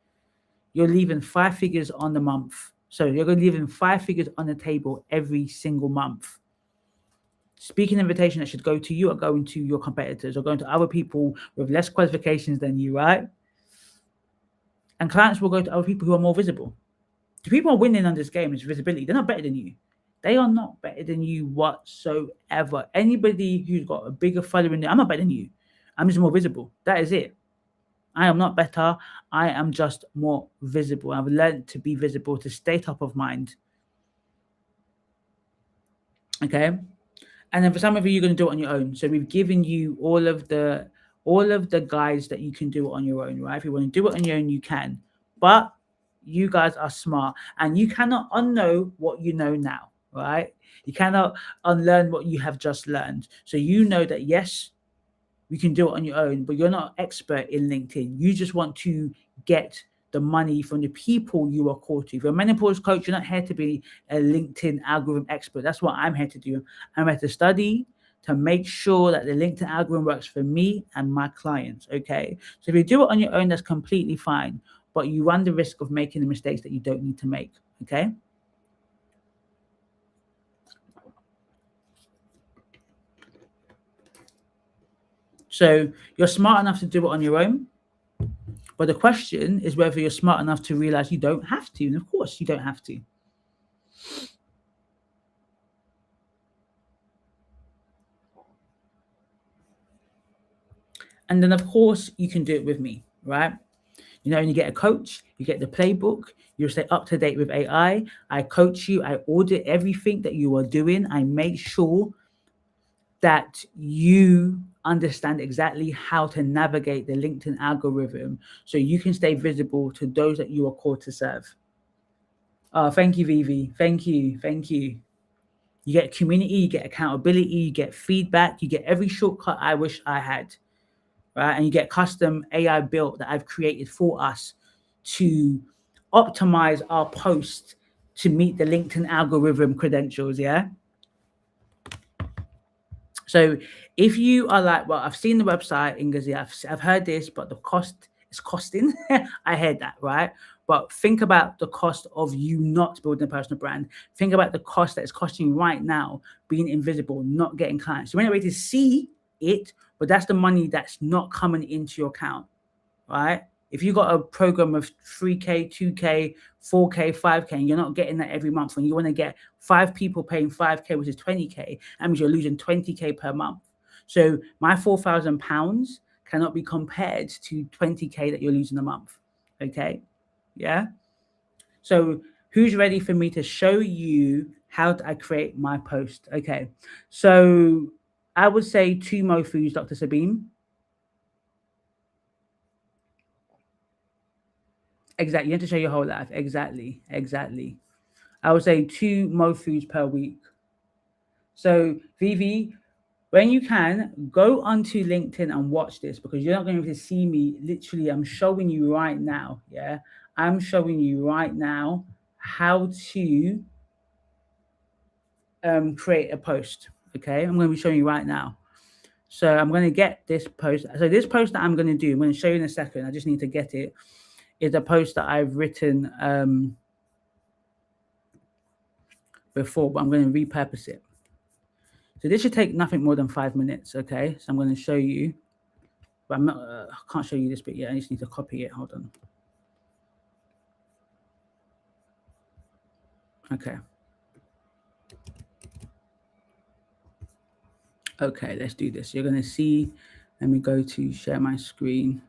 you're leaving 5 figures on the month. So you're going to leaving 5 figures on the table every single month. Speaking invitation that should go to you or going to your competitors or going to other people with less qualifications than you, right? And clients will go to other people who are more visible. The people who are winning on this game is visibility. They're not better than you. They are not better than you whatsoever. Anybody who's got a bigger following, I'm not better than you. I'm just more visible. That is it. I am not better. I am just more visible. I've learned to be visible, to stay top of mind. Okay. And then for some of you, you're going to do it on your own. So we've given you all of the guides that you can do it on your own, right? If you want to do it on your own, you can. But you guys are smart and you cannot unknow what you know now, right? You cannot unlearn what you have just learned. So you know that, yes, you can do it on your own, but you're not an expert in LinkedIn. You just want to get the money from the people you are called to. If you're a menopause coach, you're not here to be a LinkedIn algorithm expert. That's what I'm here to do. I'm here to study, to make sure that the LinkedIn algorithm works for me and my clients, okay? So if you do it on your own, that's completely fine, but you run the risk of making the mistakes that you don't need to make, okay? So you're smart enough to do it on your own, but the question is whether you're smart enough to realize you don't have to. And of course, you don't have to. And then, of course, you can do it with me, right? You know, when you get a coach, you get the playbook, you stay up to date with AI. I coach you, I audit everything that you are doing. I make sure that you understand exactly how to navigate the LinkedIn algorithm so you can stay visible to those that you are called to serve. Oh, thank you, Vivi. Thank you. Thank you. You get community, you get accountability, you get feedback, you get every shortcut I wish I had, right? And you get custom AI built that I've created for us to optimize our post to meet the LinkedIn algorithm credentials, yeah? So if you are like, well, I've seen the website, Ingazi, I've heard this, but the cost is costing. I heard that, right? But think about the cost of you not building a personal brand. Think about the cost that it's costing you right now, being invisible, not getting clients. You may not be able to see it, but that's the money that's not coming into your account, right? If you got a program of 3K, 2K, 4K, 5K, and you're not getting that every month, and you want to get 5 people paying 5K, which is 20K, that means you're losing 20K per month. So my £4,000 cannot be compared to 20K that you're losing a month. Okay. Yeah. So who's ready for me to show you how I create my post? Okay. So I would say 2 mofus, Dr. Sabine. Exactly. You have to show your whole life. Exactly. Exactly. I would say 2 mofus per week. So Vivi, when you can, go onto LinkedIn and watch this because you're not going to be able to see me. Literally, I'm showing you right now. Yeah. I'm showing you right now how to create a post. Okay. I'm going to be showing you right now. So I'm going to get this post. So this post that I'm going to do, I'm going to show you in a second. I just need to get it. Is a post that I've written before, but I'm going to repurpose it. So this should take nothing more than 5 minutes, okay? So I'm going to show you, but I'm not, I can't show you this bit yet. I just need to copy it. Hold on. Okay. Okay, let's do this. You're going to see, let me go to share my screen.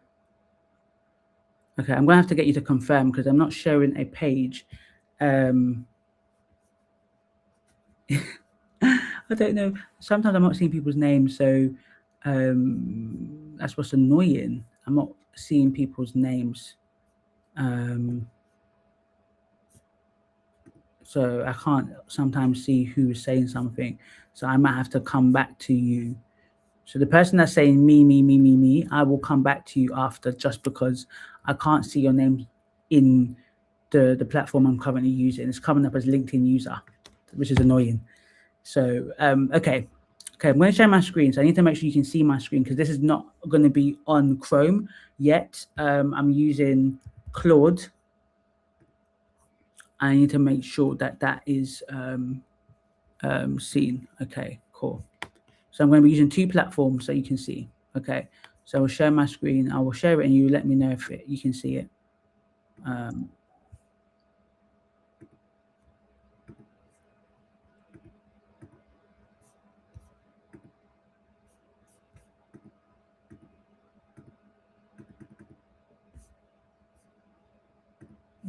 Okay, I'm going to have to get you to confirm because I'm not showing a page. I don't know. Sometimes I'm not seeing people's names, so that's what's annoying. I'm not seeing people's names. So I can't sometimes see who's saying something. So I might have to come back to you So the person that's saying me, I will come back to you after, just because I can't see your name in the platform I'm currently using. It's coming up as LinkedIn user, which is annoying. So okay, I'm going to share my screen. So I need to make sure you can see my screen, because this is not going to be on Chrome yet. I'm using Claude. I need to make sure that that is seen. Okay, cool. So I'm going to be using 2 platforms so you can see. Okay, so I'll share my screen. I will share it and you let me know if you can see it.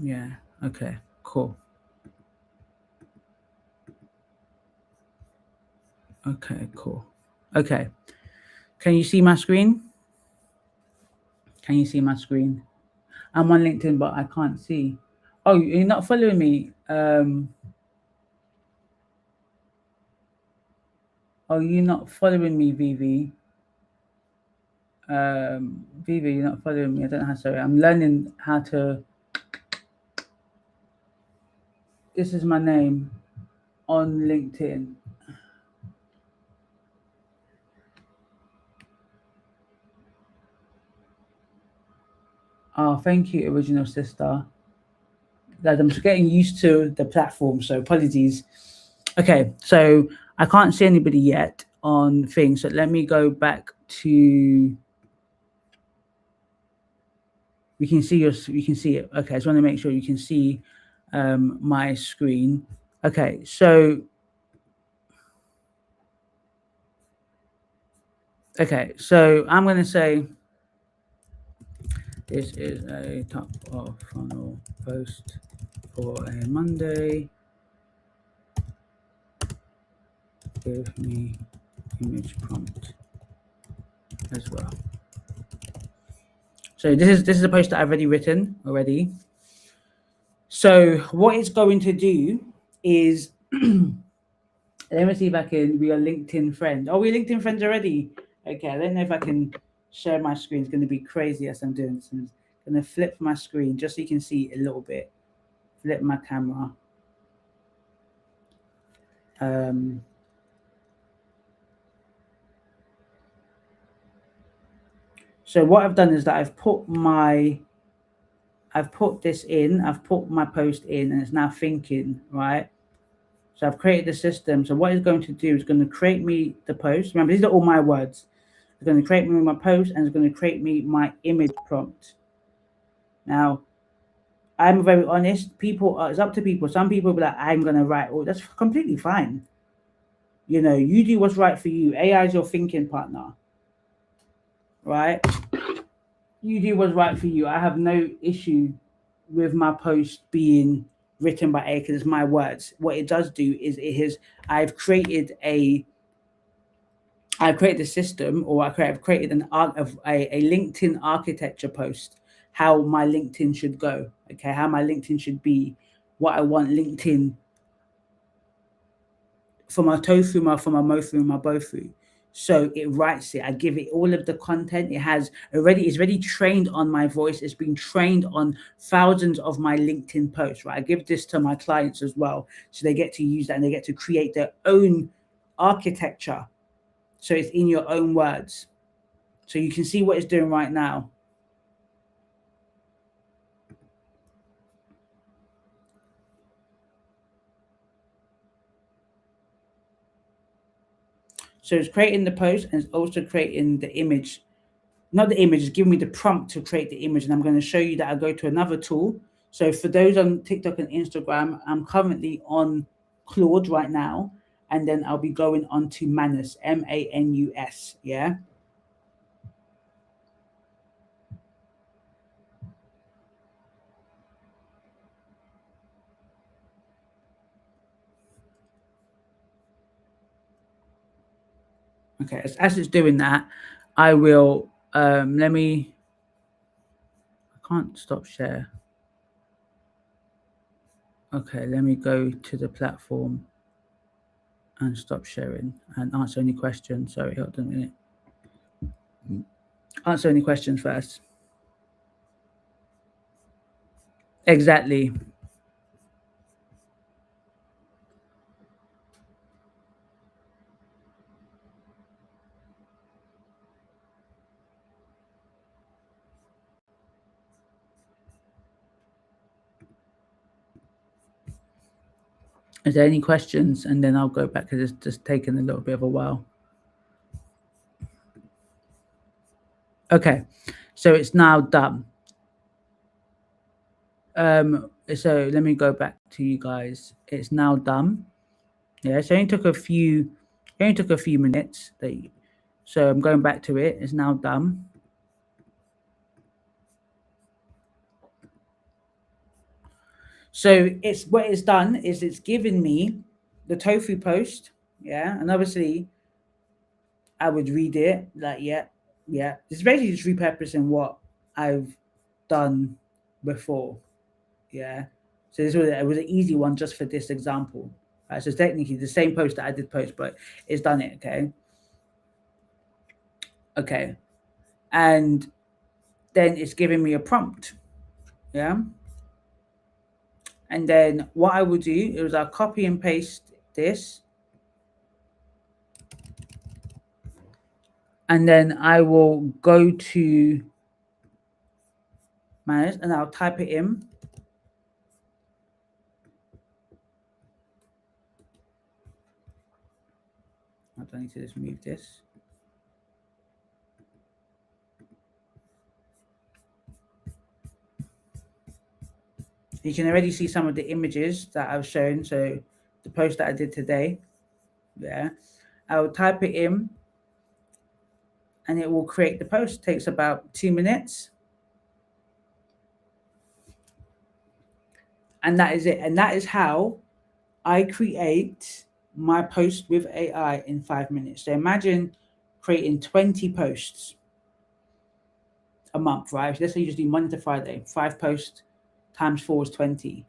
Yeah, okay, cool. Okay, cool. Okay, can you see my screen? Can you see my screen? I'm on LinkedIn, but I can't see. Oh, you're not following me. Oh, you're not following me, Vivi. Vivi, you're not following me. I don't know how. Sorry, I'm learning how to. This is my name on LinkedIn. Oh, thank you, original sister. Like, I'm just getting used to the platform, so apologies. Okay, so I can't see anybody yet on things. So let me go back to. We can see you can see it. Okay, I just want to make sure you can see my screen. Okay, so I'm going to say this is a top of funnel post for a Monday. Give me image prompt as well. So this is a post that I've already written already. So what it's going to do is let me see if I can be a LinkedIn friend. Oh, we're LinkedIn friends already. Okay, I don't know if I can share my screen. It's going to be crazy as I'm doing this. I'm going to flip my screen just so you can see a little bit. Flip my camera. So what I've done is that I've put this in, I've put my post in, and it's now thinking, right? So I've created the system. So what it's going to do is going to create me the post. Remember, these are all my words. It's going to create me my post, and it's going to create me my image prompt. Now, I'm very honest. It's up to people. Some people be like, I'm going to write. Oh, that's completely fine. You know, you do what's right for you. AI is your thinking partner, right? You do what's right for you. I have no issue with my post being written by AI because it's my words. What it does do is I've created a system, or I've created a LinkedIn architecture post, how my LinkedIn should go, okay, how my LinkedIn should be, what I want LinkedIn for my tofu, for my mofu, my bofu. So it writes it. I give it all of the content. It's already trained on my voice. It's been trained on thousands of my LinkedIn posts, right? I give this to my clients as well. So they get to use that and they get to create their own architecture. So it's in your own words. So you can see what it's doing right now. So it's creating the post and it's also creating the image. Not the image, it's giving me the prompt to create the image. And I'm going to show you that. I'll go to another tool. So for those on TikTok and Instagram, I'm currently on Claude right now. And then I'll be going on to Manus, Manus. Yeah. Okay. As it's doing that, I will, I can't stop share. Okay. Let me go to the platform and stop sharing and answer any questions. Sorry, hold on a minute. Answer any questions first. Exactly. Is there any questions? And then I'll go back because it's just taken a little bit of a while. Okay, so it's now done. So let me go back to you guys. It's now done. Yeah, so it only took a few minutes. So I'm going back to it. It's now done. So it's what it's done is it's given me the tofu post. Yeah, and obviously I would read it like, yeah, yeah. It's basically just repurposing what I've done before. Yeah. So it was an easy one just for this example. Right? So it's technically the same post that I did post, but it's done it. Okay. Okay. And then it's giving me a prompt. Yeah. And then what I will do is I'll copy and paste this. And then I will go to manage and I'll type it in. I need to just move this. You can already see some of the images that I've shown. So the post that I did today, yeah, I will type it in and it will create the post. It takes about 2 minutes. And that is it. And that is how I create my post with AI in 5 minutes. So imagine creating 20 posts a month, right? So let's say you just do Monday to Friday, 5 posts times 4 is 20.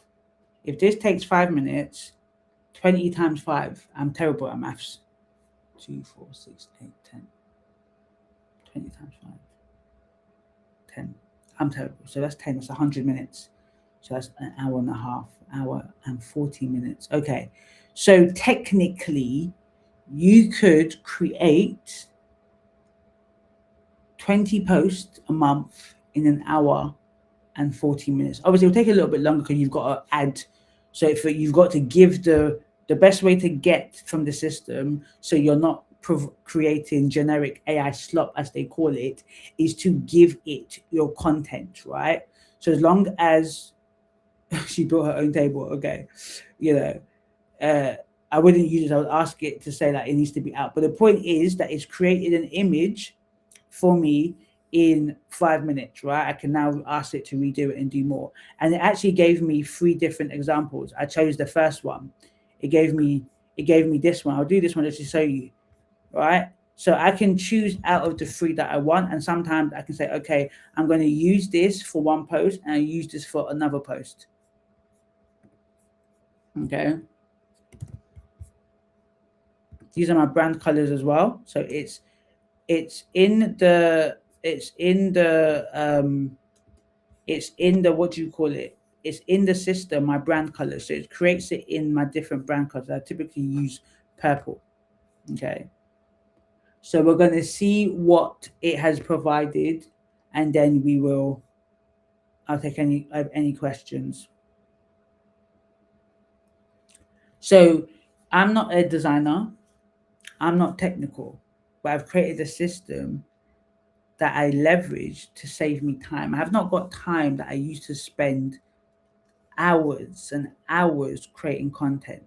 If this takes 5 minutes, 20 times 5, I'm terrible at maths. 2, 4, 6, 8, 10. 20 times 5. 10. I'm terrible. So that's 10. That's 100 minutes. So that's an hour and a half, hour and 40 minutes. Okay. So technically, you could create 20 posts a month in an hour and 40 minutes. Obviously, it'll take a little bit longer because you've got to add. So if you've got to give the best way to get from the system, so you're not creating generic AI slop, as they call it, is to give it your content, right? So as long as she built her own table, okay, you know, I wouldn't use it. I would ask it to say that it needs to be out. But the point is that it's created an image for me in 5 minutes, right? I can now ask it to redo it and do more. And it actually gave me 3 different examples. I chose the first one. It gave me this one. I'll do this one just to show you, right? So I can choose out of the 3 that I want. And sometimes I can say, okay, I'm going to use this for one post and I use this for another post. Okay. These are my brand colors as well. So it's in the what do you call it? It's in the system, my brand colors. So it creates it in my different brand colors. I typically use purple. Okay. So we're going to see what it has provided, and then I'll take any questions. So I'm not a designer. I'm not technical, but I've created a system that I leverage to save me time. I have not got time that I used to spend hours and hours creating content.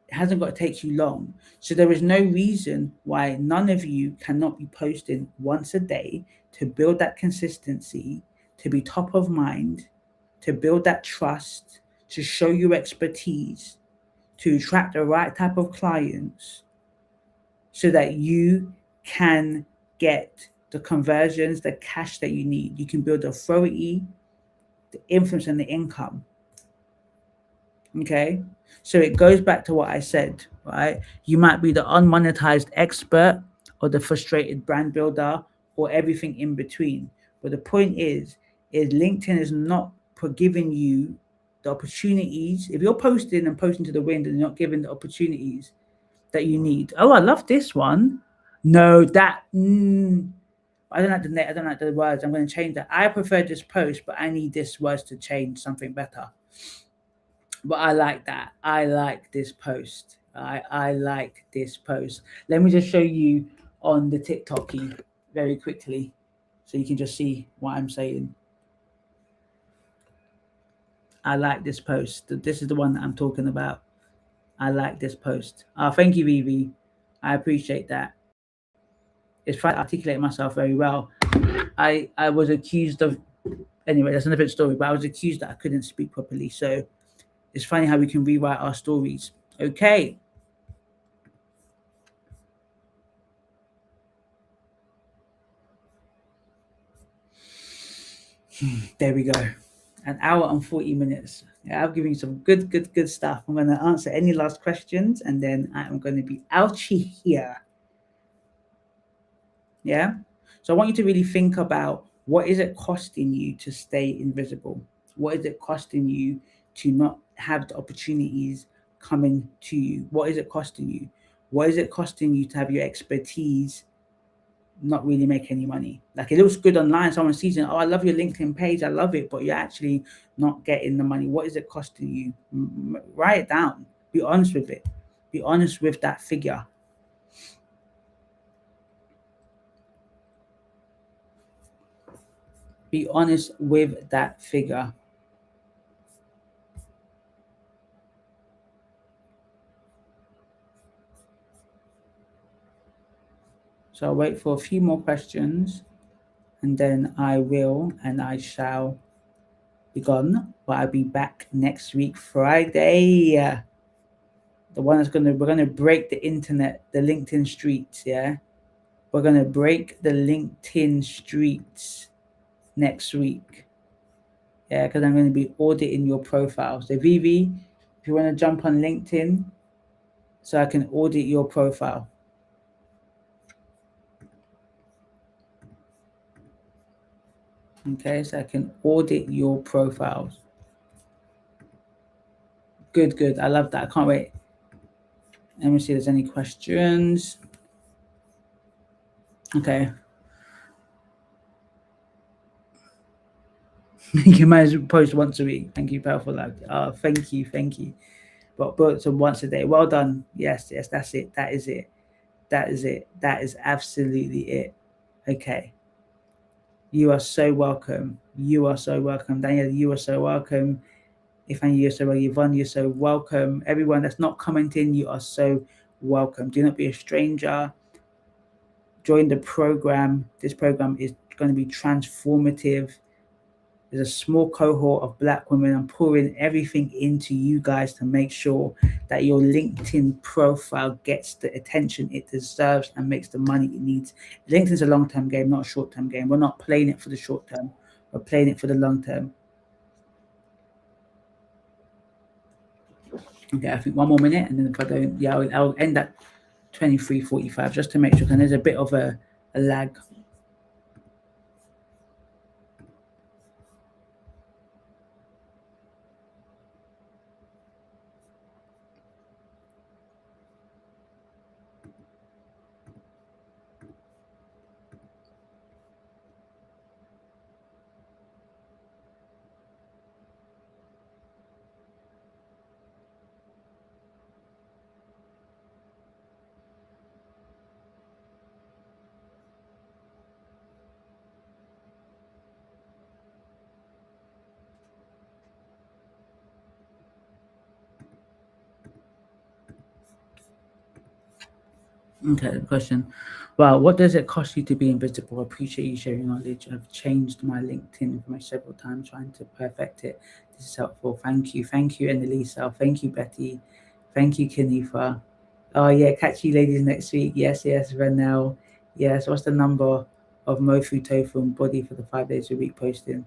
It hasn't got to take you long. So there is no reason why none of you cannot be posting once a day to build that consistency, to be top of mind, to build that trust, to show your expertise, to attract the right type of clients so that you can get the conversions, the cash that you need. You can build authority, the influence, and the income. Okay. So it goes back to what I said, right? You might be the unmonetized expert or the frustrated brand builder or everything in between. But the point is LinkedIn is not giving you the opportunities. If you're posting and posting to the wind and not giving the opportunities that you need. Oh, I love this one. No, that I don't like the net. I don't like the words. I'm going to change that. I prefer this post, but I need this words to change something better. But I like that. I like this post. I like this post. Let me just show you on the TikToky very quickly, so you can just see what I'm saying. I like this post. This is the one that I'm talking about. I like this post. Thank you, Vivi. I appreciate that. It's trying to articulate myself very well. I was accused of, anyway, that's another story, but I was accused that I couldn't speak properly. So it's funny how we can rewrite our stories. Okay. There we go. An hour and 40 minutes. Yeah, I've given you some good stuff. I'm going to answer any last questions and then I'm going to be out here. Yeah. So I want you to really think about, what is it costing you to stay invisible? What is it costing you to not have the opportunities coming to you? What is it costing you? What is it costing you to have your expertise not really make any money? Like, it looks good online, someone sees it, oh, I love your LinkedIn page, I love it, but you're actually not getting the money. What is it costing you? Write it down. Be honest with it. Be honest with that figure. Be honest with that figure. So I'll wait for a few more questions and then I shall be gone. But I'll be back next week, Friday. The one that's we're gonna break the internet, the LinkedIn streets, yeah? We're gonna break the LinkedIn streets next week. Yeah, because I'm gonna be auditing your profile. So Vivi, if you wanna jump on LinkedIn so I can audit your profile. Okay, so I can audit your profiles. Good. I love that. I can't wait. Let me see if there's any questions. Okay. You might as well post once a week. Thank you, pal, for that. Thank you. But so once a day. Well done. Yes, that's it. That is it. That is absolutely it. Okay. You are so welcome. Daniel, you are so welcome. Ifan, you're so welcome. Yvonne, you're so welcome. Everyone that's not commenting, you are so welcome. Do not be a stranger. Join the program. This program is going to be transformative. There's a small cohort of Black women. I'm pouring everything into you guys to make sure that your LinkedIn profile gets the attention it deserves and makes the money it needs. LinkedIn is a long-term game, not a short-term game. We're not playing it for the short term. We're playing it for the long term. Okay, I think one more minute, and then if I don't, yeah, I'll end at 23:45 just to make sure. And there's a bit of a lag. Okay, question. Well, what does it cost you to be invisible? I appreciate you sharing knowledge. I've changed my LinkedIn information several times, trying to perfect it. This is helpful. Thank you, Annalisa. Thank you, Betty. Thank you, Kanifa. Oh yeah, catch you ladies next week. Yes, Renell. Yes, what's the number of Mofu, tofu, and body for the 5 days a week posting?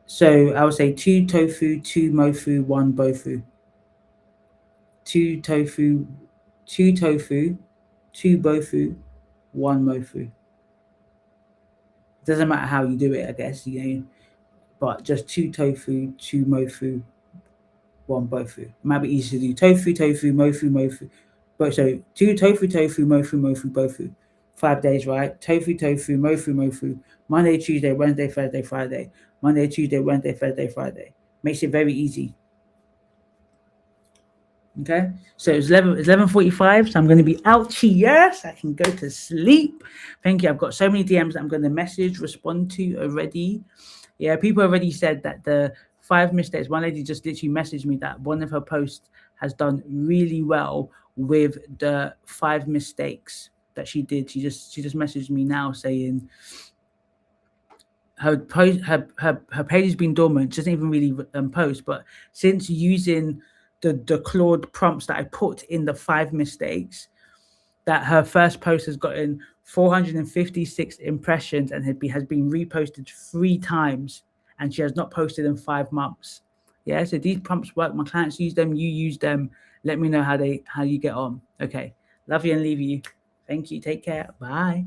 So I would say 2 tofu, 2 mofu, 1 bofu. 2 tofu, 2 bofu, 1 mofu. Doesn't matter how you do it, I guess, but just 2 tofu, 2 mofu, 1 bofu. It might be easy to do tofu, tofu, mofu, mofu. But so 2 tofu, tofu, mofu, mofu, bofu. 5 days, right? Tofu, tofu, mofu, mofu. Monday, Tuesday, Wednesday, Thursday, Friday. Monday, Tuesday, Wednesday, Thursday, Friday. Makes it very easy. Okay, so it's 11:45, so I'm going to be out here so I can go to sleep. Thank you. I've got so many DMs that I'm going to respond to already. Yeah, people already said that the 5 mistakes. One lady just literally messaged me that one of her posts has done really well with the 5 mistakes that she did. She just messaged me now saying her page has been dormant. She doesn't even really post, but since using the Claude prompts that I put in the 5 mistakes, that her first post has gotten 456 impressions and has been reposted 3 times, and she has not posted in 5 months. Yeah, so these prompts work. My clients use them. You use them. Let me know how you get on. Okay, love you and leave you. Thank you. Take care. Bye.